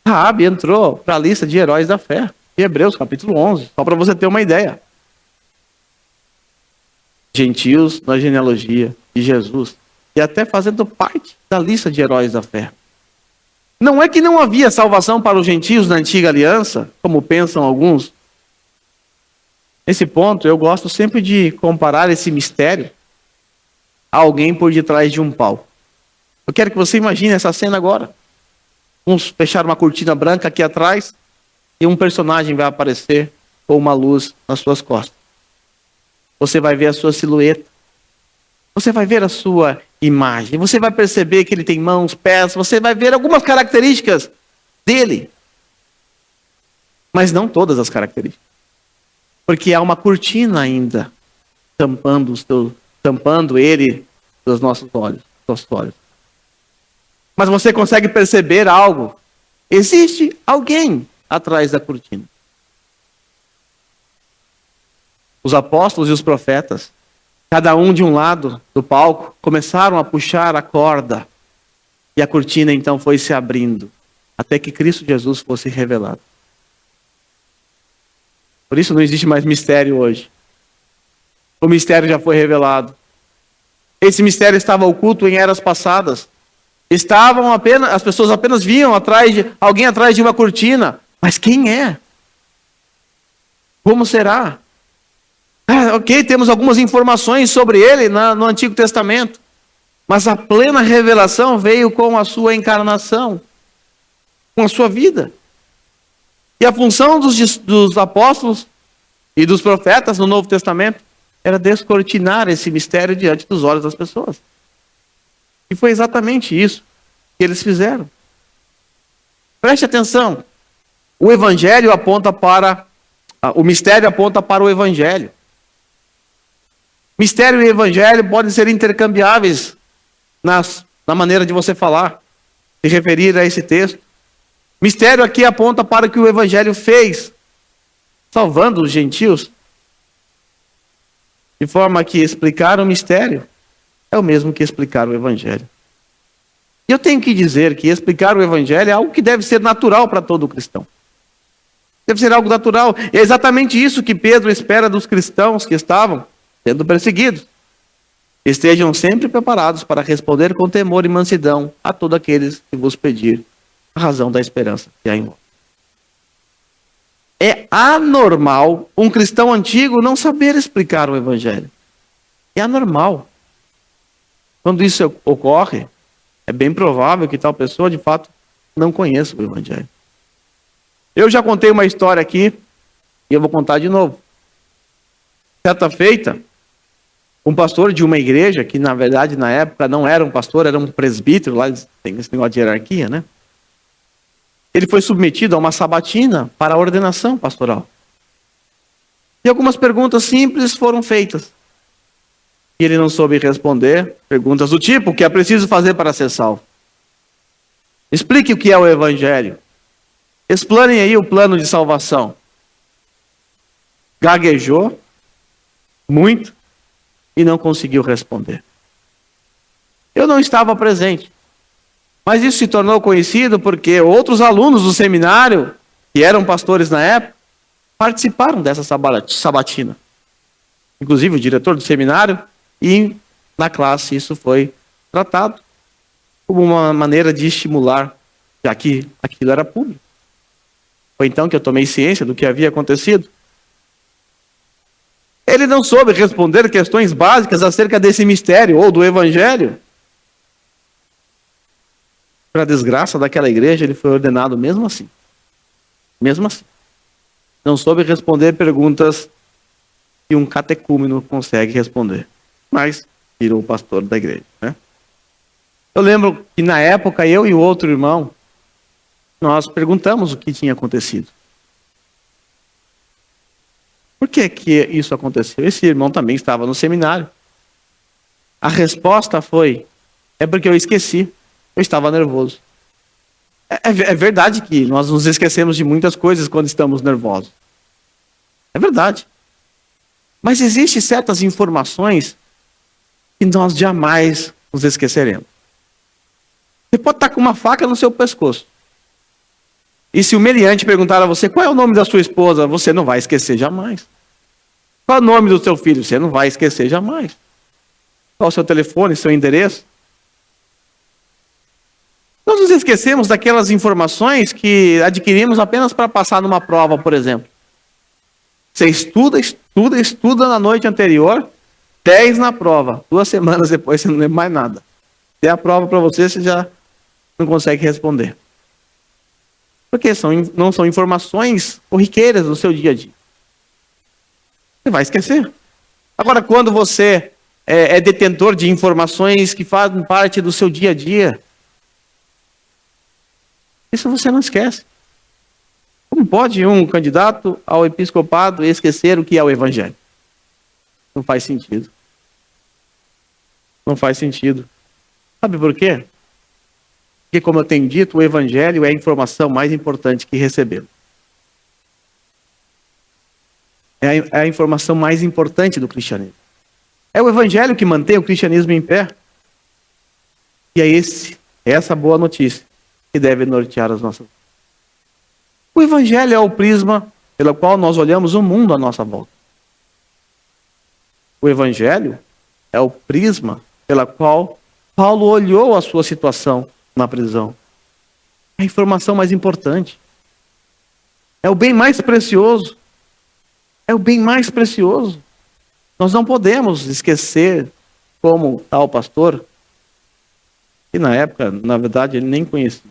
Raabe entrou para a lista de heróis da fé, em Hebreus capítulo 11, só para você ter uma ideia. Gentios na genealogia de Jesus, e até fazendo parte da lista de heróis da fé. Não é que não havia salvação para os gentios na antiga aliança, como pensam alguns. Nesse ponto, eu gosto sempre de comparar esse mistério a alguém por detrás de um palco. Eu quero que você imagine essa cena agora. Vamos fechar uma cortina branca aqui atrás e um personagem vai aparecer com uma luz nas suas costas. Você vai ver a sua silhueta. Você vai ver a sua imagem. Você vai perceber que ele tem mãos, pés. Você vai ver algumas características dele. Mas não todas as características. Porque há uma cortina ainda tampando ele dos nossos olhos. Mas você consegue perceber algo. Existe alguém atrás da cortina. Os apóstolos e os profetas, cada um de um lado do palco, começaram a puxar a corda. E a cortina então foi se abrindo, até que Cristo Jesus fosse revelado. Por isso não existe mais mistério hoje. O mistério já foi revelado. Esse mistério estava oculto em eras passadas. As pessoas apenas viam alguém atrás de uma cortina. Mas quem é? Como será? Ok, temos algumas informações sobre ele no Antigo Testamento. Mas a plena revelação veio com a sua encarnação, com a sua vida. E a função dos apóstolos e dos profetas no Novo Testamento era descortinar esse mistério diante dos olhos das pessoas. E foi exatamente isso que eles fizeram. Preste atenção. O mistério aponta para o Evangelho. Mistério e Evangelho podem ser intercambiáveis na maneira de você falar, se referir a esse texto. Mistério aqui aponta para o que o Evangelho fez, salvando os gentios. De forma que explicar o mistério é o mesmo que explicar o Evangelho. E eu tenho que dizer que explicar o Evangelho é algo que deve ser natural para todo cristão. Deve ser algo natural. E é exatamente isso que Pedro espera dos cristãos que estavam sendo perseguidos. Estejam sempre preparados para responder com temor e mansidão a todos aqueles que vos pedir a razão da esperança que há em vós. É anormal um cristão antigo não saber explicar o Evangelho. É anormal. Quando isso ocorre, é bem provável que tal pessoa, de fato, não conheça o Evangelho. Eu já contei uma história aqui, e eu vou contar de novo. Certa feita, um pastor de uma igreja, que na verdade na época não era um pastor, era um presbítero, lá tem esse negócio de hierarquia, né? Ele foi submetido a uma sabatina para a ordenação pastoral. E algumas perguntas simples foram feitas. E ele não soube responder perguntas do tipo: o que é preciso fazer para ser salvo? Explique o que é o Evangelho. Explane aí o plano de salvação. Gaguejou muito e não conseguiu responder. Eu não estava presente. Mas isso se tornou conhecido porque outros alunos do seminário, que eram pastores na época, participaram dessa sabatina. Inclusive o diretor do seminário, e na classe isso foi tratado como uma maneira de estimular, já que aquilo era público. Foi então que eu tomei ciência do que havia acontecido. Ele não soube responder questões básicas acerca desse mistério ou do Evangelho. Para a desgraça daquela igreja, ele foi ordenado mesmo assim. Mesmo assim. Não soube responder perguntas que um catecúmeno consegue responder. Mas virou o pastor da igreja, né? Eu lembro que na época, eu e o outro irmão, nós perguntamos o que tinha acontecido. Por que isso aconteceu? Esse irmão também estava no seminário. A resposta foi: é porque eu esqueci. Eu estava nervoso. É verdade que nós nos esquecemos de muitas coisas quando estamos nervosos. É verdade. Mas existem certas informações e nós jamais nos esqueceremos. Você pode estar com uma faca no seu pescoço. E se o meliante perguntar a você qual é o nome da sua esposa, você não vai esquecer jamais. Qual é o nome do seu filho? Você não vai esquecer jamais. Qual é o seu telefone, seu endereço? Nós nos esquecemos daquelas informações que adquirimos apenas para passar numa prova, por exemplo. Você estuda na noite anterior, 10 na prova. 2 semanas depois você não lembra mais nada. Se é a prova para você, você já não consegue responder. Porque não são informações corriqueiras do seu dia a dia. Você vai esquecer. Agora, quando você é detentor de informações que fazem parte do seu dia a dia, isso você não esquece. Como pode um candidato ao episcopado esquecer o que é o evangelho? Não faz sentido. Não faz sentido. Sabe por quê? Porque, como eu tenho dito, o evangelho é a informação mais importante que recebemos. É a informação mais importante do cristianismo. É o evangelho que mantém o cristianismo em pé. E é essa boa notícia que deve nortear as nossas vidas. O evangelho é o prisma pelo qual nós olhamos o mundo à nossa volta. O evangelho é o prisma pela qual Paulo olhou a sua situação na prisão. É a informação mais importante. É o bem mais precioso. É o bem mais precioso. Nós não podemos esquecer como tal pastor, que na época, na verdade, ele nem conhecia.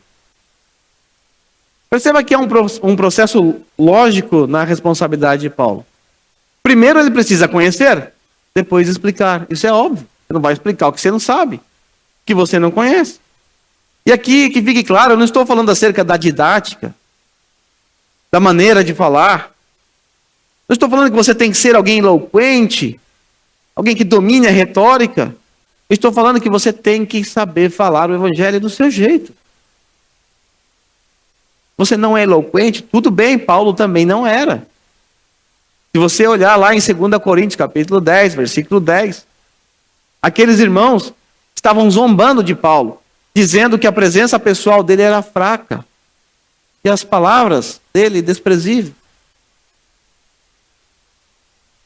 Perceba que é um processo lógico na responsabilidade de Paulo. Primeiro ele precisa conhecer, depois explicar. Isso é óbvio. Você não vai explicar o que você não sabe, que você não conhece. E aqui, que fique claro, eu não estou falando acerca da didática, da maneira de falar. Não estou falando que você tem que ser alguém eloquente, alguém que domine a retórica. Eu estou falando que você tem que saber falar o evangelho do seu jeito. Você não é eloquente? Tudo bem, Paulo também não era. Se você olhar lá em 2 Coríntios, capítulo 10, versículo 10, aqueles irmãos estavam zombando de Paulo, dizendo que a presença pessoal dele era fraca e as palavras dele desprezíveis.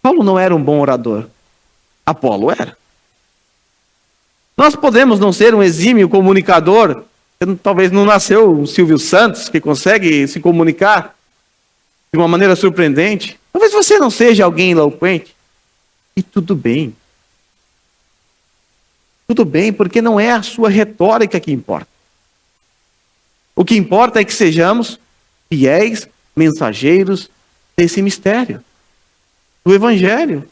Paulo não era um bom orador. Apolo era. Nós podemos não ser um exímio comunicador. Talvez não nasceu o Silvio Santos, que consegue se comunicar de uma maneira surpreendente. Talvez você não seja alguém eloquente. E tudo bem. Tudo bem, porque não é a sua retórica que importa. O que importa é que sejamos fiéis mensageiros desse mistério, do evangelho.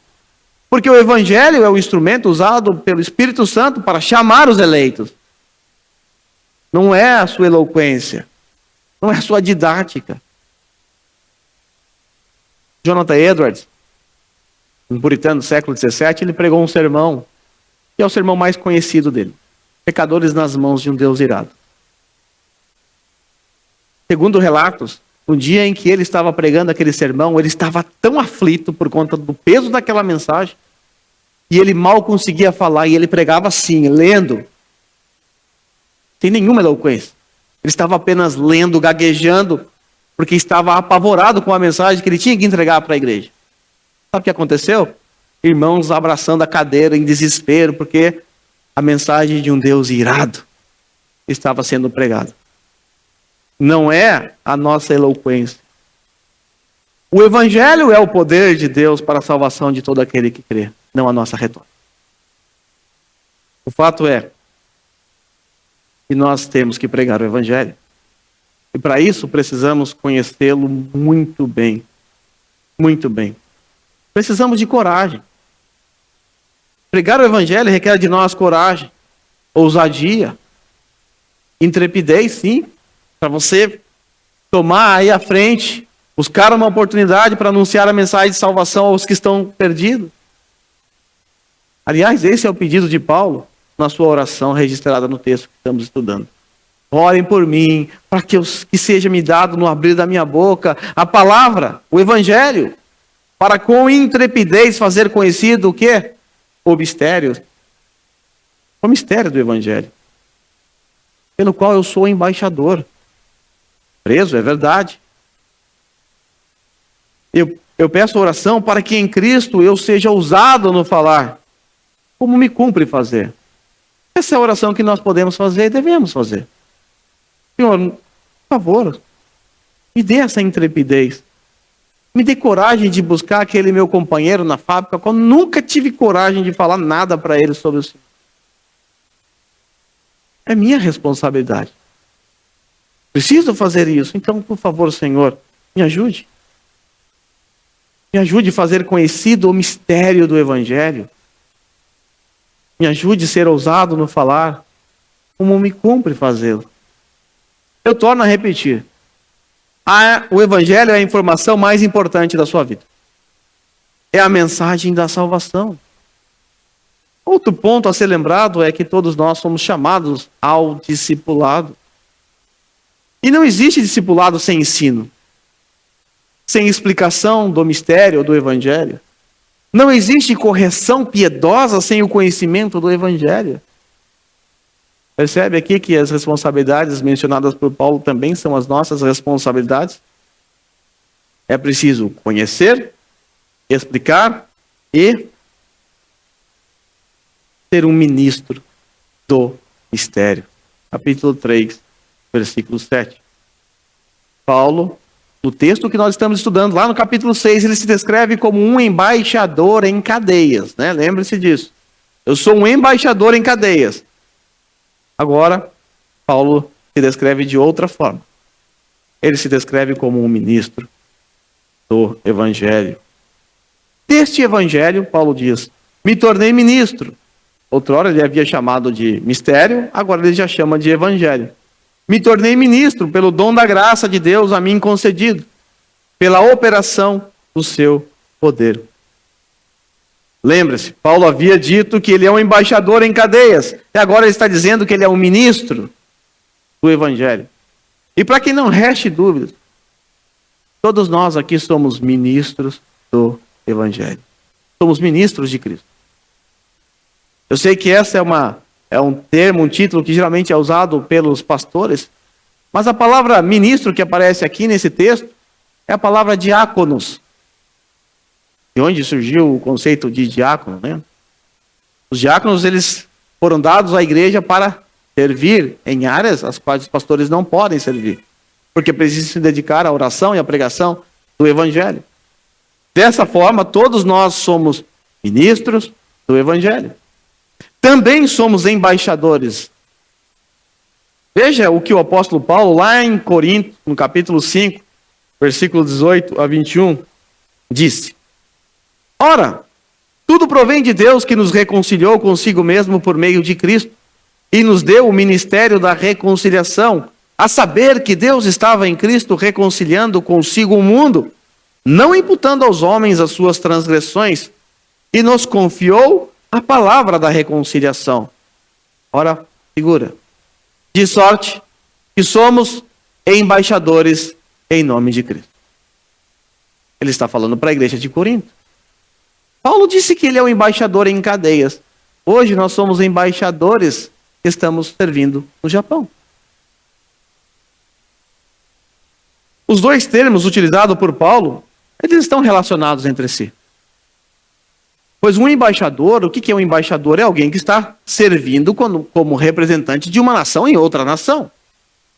Porque o evangelho é o instrumento usado pelo Espírito Santo para chamar os eleitos. Não é a sua eloquência, não é a sua didática. Jonathan Edwards, um puritano do século XVII, ele pregou um sermão, que é o sermão mais conhecido dele. Pecadores nas mãos de um Deus irado. Segundo relatos, no dia em que ele estava pregando aquele sermão, ele estava tão aflito por conta do peso daquela mensagem, e ele mal conseguia falar, e ele pregava assim, lendo, sem nenhuma eloquência. Ele estava apenas lendo, gaguejando, porque estava apavorado com a mensagem que ele tinha que entregar para a igreja. Sabe o que aconteceu? Irmãos abraçando a cadeira em desespero, porque a mensagem de um Deus irado estava sendo pregada. Não é a nossa eloquência. O evangelho é o poder de Deus para a salvação de todo aquele que crê, não a nossa retórica. O fato é que nós temos que pregar o evangelho. E para isso precisamos conhecê-lo muito bem. Muito bem. Precisamos de coragem. Pregar o evangelho requer de nós coragem, ousadia, intrepidez, sim, para você tomar aí à frente, buscar uma oportunidade para anunciar a mensagem de salvação aos que estão perdidos. Aliás, esse é o pedido de Paulo na sua oração registrada no texto que estamos estudando. Orem por mim, para que seja me dado no abrir da minha boca a palavra, o evangelho, para com intrepidez fazer conhecido o quê? O mistério o mistério do Evangelho, pelo qual eu sou embaixador. Preso, é verdade. Eu peço oração para que em Cristo eu seja ousado no falar, como me cumpre fazer. Essa é a oração que nós podemos fazer e devemos fazer. Senhor, por favor, me dê essa intrepidez. Me dê coragem de buscar aquele meu companheiro na fábrica, quando nunca tive coragem de falar nada para ele sobre o Senhor. É minha responsabilidade. Preciso fazer isso. Então, por favor, Senhor, me ajude. Me ajude a fazer conhecido o mistério do Evangelho. Me ajude a ser ousado no falar, como me cumpre fazê-lo. Eu torno a repetir. O Evangelho é a informação mais importante da sua vida. É a mensagem da salvação. Outro ponto a ser lembrado é que todos nós somos chamados ao discipulado. E não existe discipulado sem ensino, sem explicação do mistério do Evangelho. Não existe correção piedosa sem o conhecimento do Evangelho. Percebe aqui que as responsabilidades mencionadas por Paulo também são as nossas responsabilidades? É preciso conhecer, explicar e ser um ministro do mistério. Capítulo 3, versículo 7. Paulo, no texto que nós estamos estudando, lá no capítulo 6, ele se descreve como um embaixador em cadeias, né? Lembre-se disso. Eu sou um embaixador em cadeias. Agora, Paulo se descreve de outra forma. Ele se descreve como um ministro do Evangelho. Deste Evangelho, Paulo diz, me tornei ministro. Outrora ele havia chamado de mistério, agora ele já chama de Evangelho. Me tornei ministro pelo dom da graça de Deus a mim concedido, pela operação do seu poder. Lembre-se, Paulo havia dito que ele é um embaixador em cadeias, e agora ele está dizendo que ele é um ministro do Evangelho. E para que não reste dúvidas, todos nós aqui somos ministros do Evangelho. Somos ministros de Cristo. Eu sei que essa é um termo, um título que geralmente é usado pelos pastores, mas a palavra ministro que aparece aqui nesse texto é a palavra diáconos. De onde surgiu o conceito de diácono, né? Os diáconos, eles foram dados à igreja para servir em áreas as quais os pastores não podem servir, porque precisam se dedicar à oração e à pregação do Evangelho. Dessa forma, todos nós somos ministros do Evangelho. Também somos embaixadores. Veja o que o apóstolo Paulo, lá em Corinto, no capítulo 5, versículo 18 a 21, disse: ora, tudo provém de Deus que nos reconciliou consigo mesmo por meio de Cristo e nos deu o ministério da reconciliação, a saber que Deus estava em Cristo reconciliando consigo o mundo, não imputando aos homens as suas transgressões, e nos confiou a palavra da reconciliação. Ora, figura. De sorte que somos embaixadores em nome de Cristo. Ele está falando para a igreja de Corinto. Paulo disse que ele é um embaixador em cadeias. Hoje nós somos embaixadores que estamos servindo no Japão. Os dois termos utilizados por Paulo, eles estão relacionados entre si. Pois um embaixador, o que é um embaixador? É alguém que está servindo como representante de uma nação em outra nação.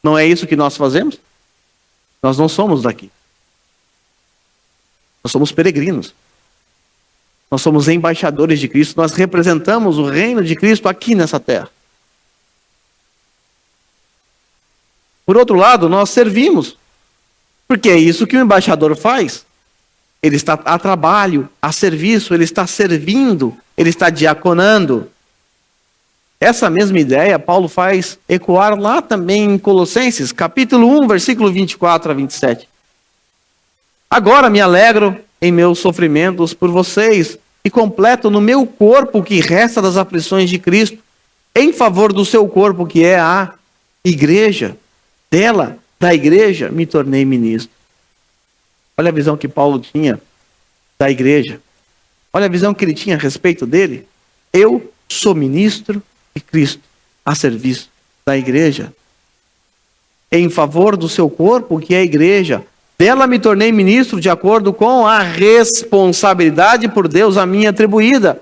Não é isso que nós fazemos? Nós não somos daqui. Nós somos peregrinos. Nós somos embaixadores de Cristo. Nós representamos o reino de Cristo aqui nessa terra. Por outro lado, nós servimos. Porque é isso que o embaixador faz. Ele está a trabalho, a serviço, ele está servindo, ele está diaconando. Essa mesma ideia Paulo faz ecoar lá também em Colossenses, capítulo 1, versículo 24 a 27. Agora me alegro em meus sofrimentos por vocês e completo no meu corpo o que resta das aflições de Cristo, em favor do seu corpo que é a igreja. Dela, da igreja, me tornei ministro. Olha a visão que Paulo tinha da igreja. Olha a visão que ele tinha a respeito dele. Eu sou ministro de Cristo a serviço da igreja, em favor do seu corpo, que é a igreja. Dela me tornei ministro de acordo com a responsabilidade por Deus a mim atribuída,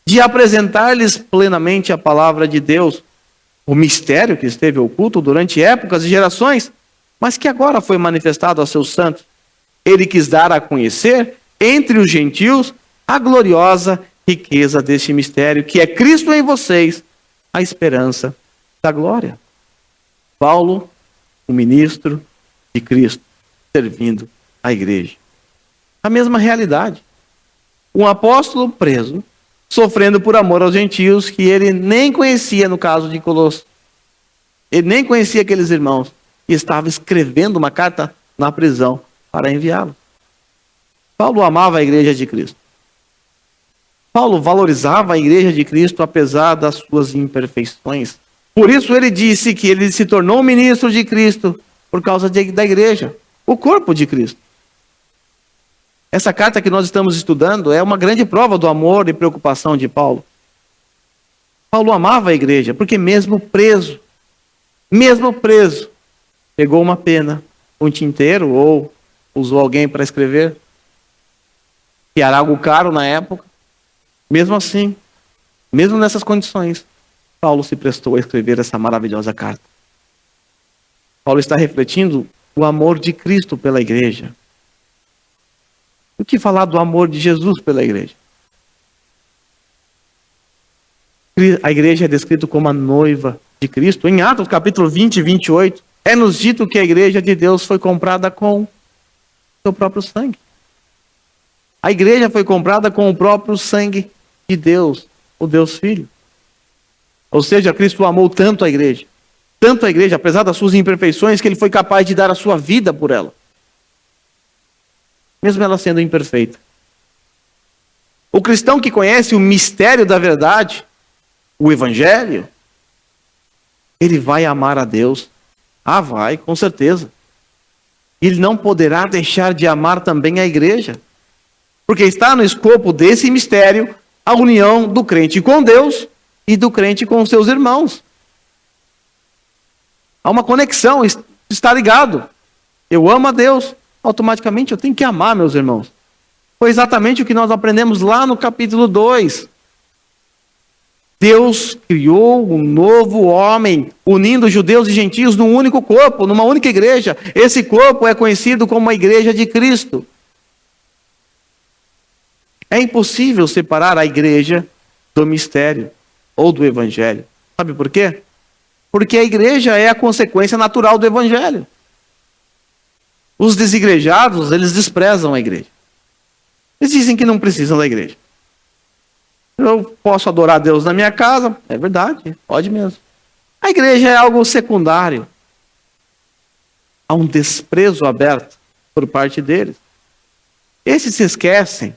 de apresentar-lhes plenamente a palavra de Deus, o mistério que esteve oculto durante épocas e gerações, mas que agora foi manifestado aos seus santos. Ele quis dar a conhecer entre os gentios a gloriosa riqueza deste mistério, que é Cristo em vocês, a esperança da glória. Paulo, o ministro de Cristo, servindo a igreja. A mesma realidade. Um apóstolo preso, sofrendo por amor aos gentios, que ele nem conhecia no caso de Colosso. Ele nem conhecia aqueles irmãos. E estava escrevendo uma carta na prisão para enviá-los. Paulo amava a igreja de Cristo. Paulo valorizava a igreja de Cristo apesar das suas imperfeições. Por isso ele disse que ele se tornou ministro de Cristo por causa da igreja, o corpo de Cristo. Essa carta que nós estamos estudando é uma grande prova do amor e preocupação de Paulo. Paulo amava a igreja, porque mesmo preso, pegou uma pena, um tinteiro ou usou alguém para escrever, que era algo caro na época. Mesmo assim, mesmo nessas condições, Paulo se prestou a escrever essa maravilhosa carta. Paulo está refletindo o amor de Cristo pela igreja. O que falar do amor de Jesus pela igreja? A igreja é descrita como a noiva de Cristo. Em Atos capítulo 20 e 28, é-nos dito que a igreja de Deus foi comprada com seu próprio sangue. A igreja foi comprada com o próprio sangue de Deus, o Deus Filho. Ou seja, Cristo amou tanto a igreja, apesar das suas imperfeições, que ele foi capaz de dar a sua vida por ela, mesmo ela sendo imperfeita. O cristão que conhece o mistério da verdade, o Evangelho, ele vai amar a Deus. Ah, vai, com certeza. Ele não poderá deixar de amar também a igreja, porque está no escopo desse mistério a união do crente com Deus e do crente com os seus irmãos. Há uma conexão, está ligado. Eu amo a Deus, automaticamente eu tenho que amar meus irmãos. Foi exatamente o que nós aprendemos lá no capítulo 2. Deus criou um novo homem, unindo judeus e gentios num único corpo, numa única igreja. Esse corpo é conhecido como a igreja de Cristo. É impossível separar a igreja do mistério ou do evangelho. Sabe por quê? Porque a igreja é a consequência natural do evangelho. Os desigrejados, eles desprezam a igreja. Eles dizem que não precisam da igreja. Eu posso adorar a Deus na minha casa, é verdade, pode mesmo. A igreja é algo secundário. Há um desprezo aberto por parte deles. Esses se esquecem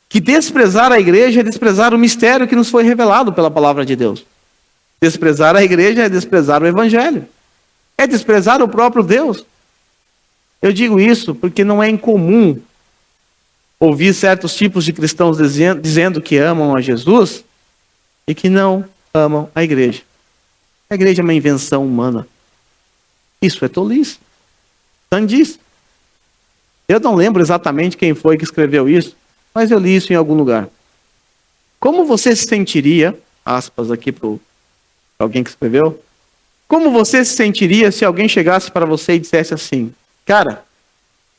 que desprezar a igreja é desprezar o mistério que nos foi revelado pela palavra de Deus. Desprezar a igreja é desprezar o evangelho. É desprezar o próprio Deus. Eu digo isso porque não é incomum ouvir certos tipos de cristãos dizendo que amam a Jesus e que não amam a igreja. A igreja é uma invenção humana. Isso é tolice. Sandice. Eu não lembro exatamente quem foi que escreveu isso, mas eu li isso em algum lugar. Como você se sentiria, aspas aqui para alguém que escreveu, como você se sentiria se alguém chegasse para você e dissesse assim: cara,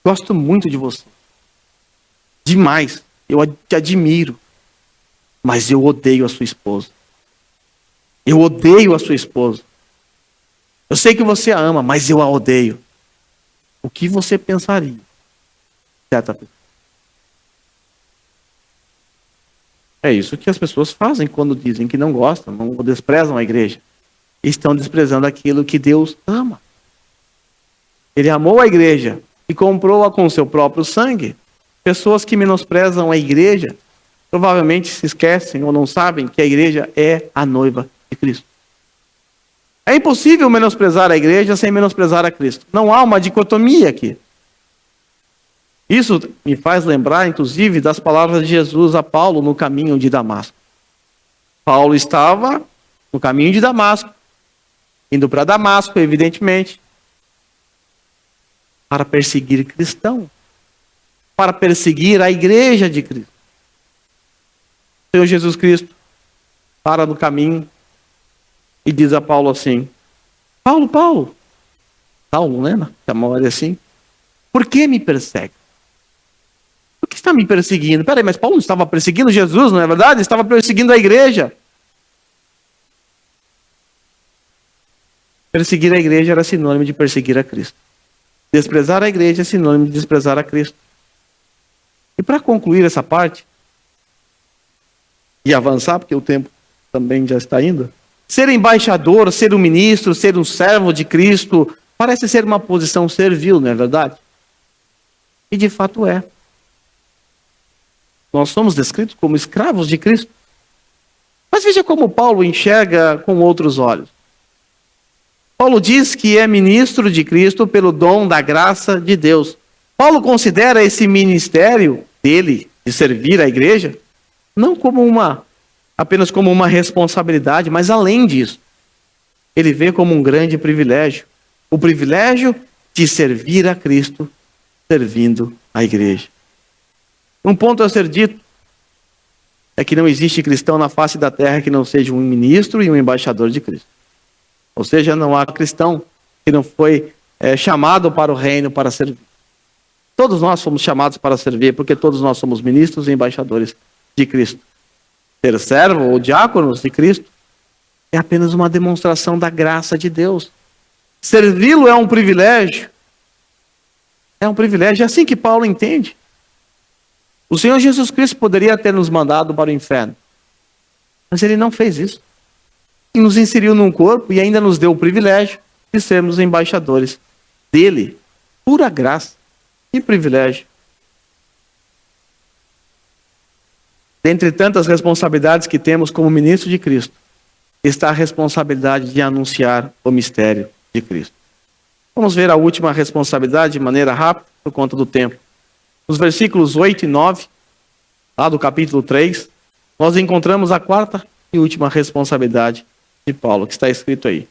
gosto muito de você. Demais. Eu te admiro. Mas eu odeio a sua esposa. Eu odeio a sua esposa. Eu sei que você a ama, mas eu a odeio. O que você pensaria? Certa pessoa. É isso que as pessoas fazem quando dizem que não gostam, não desprezam a igreja. Estão desprezando aquilo que Deus ama. Ele amou a igreja e comprou-a com seu próprio sangue. Pessoas que menosprezam a igreja provavelmente se esquecem ou não sabem que a igreja é a noiva de Cristo. É impossível menosprezar a igreja sem menosprezar a Cristo. Não há uma dicotomia aqui. Isso me faz lembrar, inclusive, das palavras de Jesus a Paulo no caminho de Damasco. Paulo estava no caminho de Damasco, indo para Damasco, evidentemente, para perseguir cristãos, para perseguir a igreja de Cristo. O Senhor Jesus Cristo para no caminho e diz a Paulo assim: Paulo, Saulo, né? Chamou ele assim: por que me persegue? Por que está me perseguindo? Peraí, mas Paulo não estava perseguindo Jesus, não é verdade? Ele estava perseguindo a igreja. Perseguir a igreja era sinônimo de perseguir a Cristo. Desprezar a igreja é sinônimo de desprezar a Cristo. E para concluir essa parte, e avançar, porque o tempo também já está indo, ser embaixador, ser um ministro, ser um servo de Cristo, parece ser uma posição servil, não é verdade? E de fato é. Nós somos descritos como escravos de Cristo. Mas veja como Paulo enxerga com outros olhos. Paulo diz que é ministro de Cristo pelo dom da graça de Deus. Paulo considera esse ministério dele, de servir a igreja, não como apenas como uma responsabilidade, mas além disso. Ele vê como um grande privilégio. O privilégio de servir a Cristo, servindo a igreja. Um ponto a ser dito é que não existe cristão na face da terra que não seja um ministro e um embaixador de Cristo. Ou seja, não há cristão que não foi chamado para o reino para servir. Todos nós fomos chamados para servir, porque todos nós somos ministros e embaixadores de Cristo. Ser servo ou diáconos de Cristo é apenas uma demonstração da graça de Deus. Servi-lo é um privilégio. É um privilégio, é assim que Paulo entende. O Senhor Jesus Cristo poderia ter nos mandado para o inferno, mas Ele não fez isso. E nos inseriu num corpo e ainda nos deu o privilégio de sermos embaixadores dele. Pura graça e privilégio. Dentre tantas responsabilidades que temos como ministro de Cristo, está a responsabilidade de anunciar o mistério de Cristo. Vamos ver a última responsabilidade de maneira rápida, por conta do tempo. Nos versículos 8 e 9, lá do capítulo 3, nós encontramos a quarta e última responsabilidade de Paulo, que está escrito aí.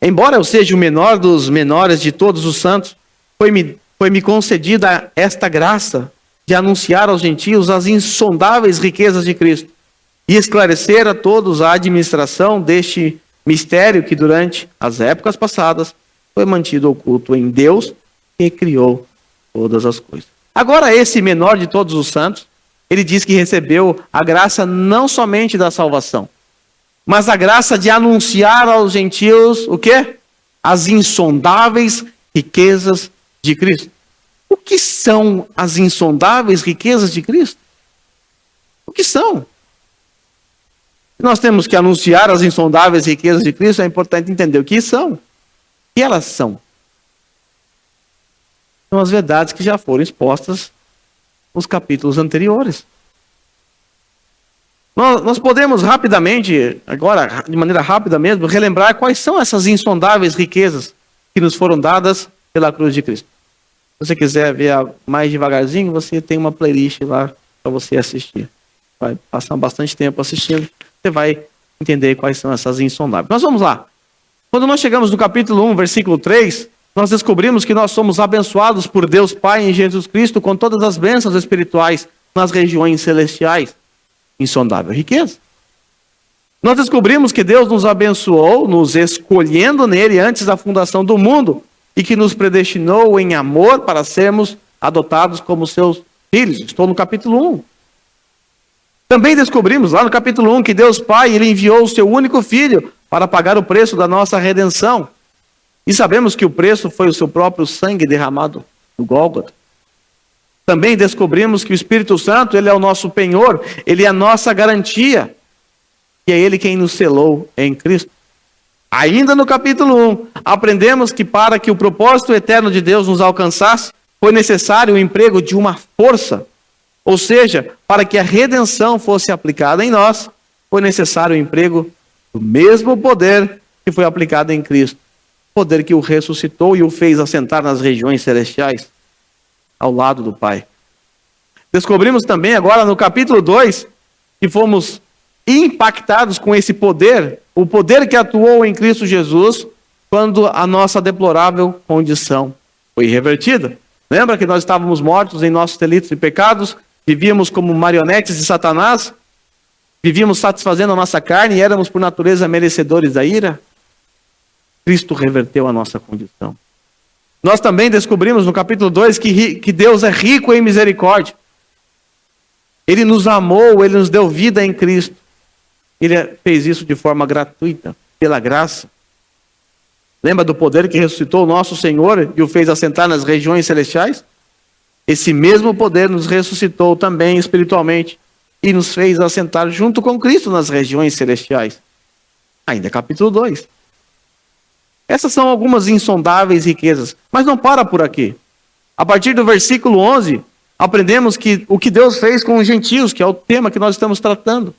Embora eu seja o menor dos menores de todos os santos, foi-me concedida esta graça de anunciar aos gentios as insondáveis riquezas de Cristo e esclarecer a todos a administração deste mistério que durante as épocas passadas foi mantido oculto em Deus que criou todas as coisas. Agora esse menor de todos os santos, ele diz que recebeu a graça não somente da salvação, mas a graça de anunciar aos gentios o quê? As insondáveis riquezas de Cristo. O que são as insondáveis riquezas de Cristo? O que são? Nós temos que anunciar as insondáveis riquezas de Cristo, é importante entender o que são. O que elas são? São as verdades que já foram expostas nos capítulos anteriores. Nós podemos rapidamente, agora de maneira rápida mesmo, relembrar quais são essas insondáveis riquezas que nos foram dadas pela cruz de Cristo. Se você quiser ver mais devagarzinho, você tem uma playlist lá para você assistir. Vai passar bastante tempo assistindo, você vai entender quais são essas insondáveis. Mas vamos lá. Quando nós chegamos no capítulo 1, versículo 3, nós descobrimos que nós somos abençoados por Deus Pai em Jesus Cristo com todas as bênçãos espirituais nas regiões celestiais. Insondável riqueza. Nós descobrimos que Deus nos abençoou, nos escolhendo nele antes da fundação do mundo e que nos predestinou em amor para sermos adotados como seus filhos. Estou no capítulo 1. Também descobrimos lá no capítulo 1 que Deus Pai, Ele enviou o seu único Filho para pagar o preço da nossa redenção. E sabemos que o preço foi o seu próprio sangue derramado no Gólgota. Também descobrimos que o Espírito Santo, Ele é o nosso penhor, Ele é a nossa garantia. E é Ele quem nos selou em Cristo. Ainda no capítulo 1, aprendemos que para que o propósito eterno de Deus nos alcançasse, foi necessário o emprego de uma força. Ou seja, para que a redenção fosse aplicada em nós, foi necessário o emprego do mesmo poder que foi aplicado em Cristo. Poder que o ressuscitou e o fez assentar nas regiões celestiais, ao lado do Pai. Descobrimos também agora no capítulo 2, que fomos impactados com esse poder, o poder que atuou em Cristo Jesus, quando a nossa deplorável condição foi revertida. Lembra que nós estávamos mortos em nossos delitos e pecados, vivíamos como marionetes de Satanás, vivíamos satisfazendo a nossa carne e éramos por natureza merecedores da ira? Cristo reverteu a nossa condição. Nós também descobrimos no capítulo 2 que Deus é rico em misericórdia. Ele nos amou, Ele nos deu vida em Cristo. Ele fez isso de forma gratuita, pela graça. Lembra do poder que ressuscitou o nosso Senhor e o fez assentar nas regiões celestiais? Esse mesmo poder nos ressuscitou também espiritualmente e nos fez assentar junto com Cristo nas regiões celestiais. Ainda capítulo 2. Essas são algumas insondáveis riquezas, mas não para por aqui. A partir do versículo 11, aprendemos que o que Deus fez com os gentios, que é o tema que nós estamos tratando.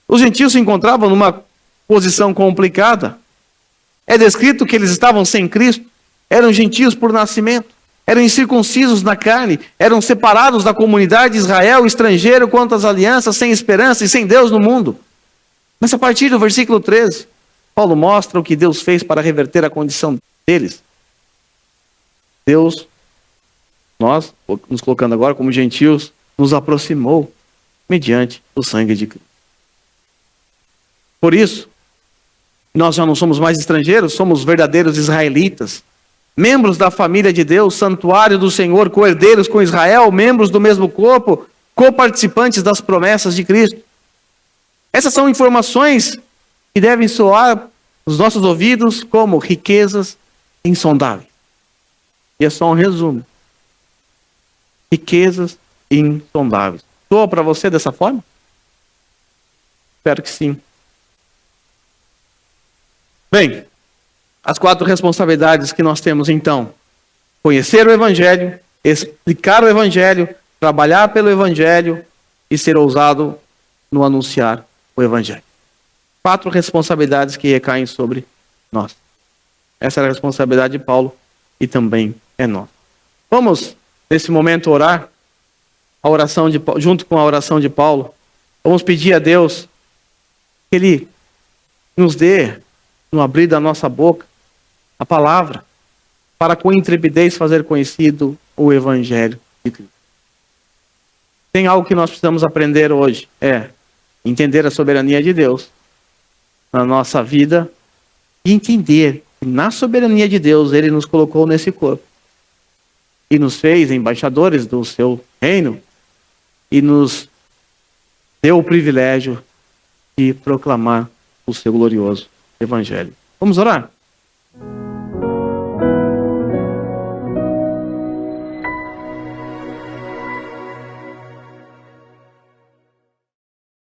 Os gentios se encontravam numa posição complicada. É descrito que eles estavam sem Cristo, eram gentios por nascimento, eram incircuncisos na carne, eram separados da comunidade de Israel, estrangeiro quanto às alianças, sem esperança e sem Deus no mundo. Mas a partir do versículo 13, Paulo mostra o que Deus fez para reverter a condição deles. Deus, nós, nos colocando agora como gentios, nos aproximou mediante o sangue de Cristo. Por isso, nós já não somos mais estrangeiros, somos verdadeiros israelitas, membros da família de Deus, santuário do Senhor, co-herdeiros com Israel, membros do mesmo corpo, coparticipantes das promessas de Cristo. Essas são informações que devem soar nos nossos ouvidos como riquezas insondáveis. E é só um resumo. Riquezas insondáveis. Soa para você dessa forma? Espero que sim. Bem, as 4 responsabilidades que nós temos então: conhecer o Evangelho, explicar o Evangelho, trabalhar pelo Evangelho e ser ousado no anunciar o Evangelho. 4 responsabilidades que recaem sobre nós. Essa é a responsabilidade de Paulo e também é nossa. Vamos, nesse momento, orar a oração junto com a oração de Paulo. Vamos pedir a Deus que Ele nos dê, no abrir da nossa boca, a palavra, para com intrepidez fazer conhecido o Evangelho de Cristo. Tem algo que nós precisamos aprender hoje, é entender a soberania de Deus na nossa vida e entender que na soberania de Deus Ele nos colocou nesse corpo e nos fez embaixadores do seu reino e nos deu o privilégio de proclamar o seu glorioso Evangelho. Vamos orar?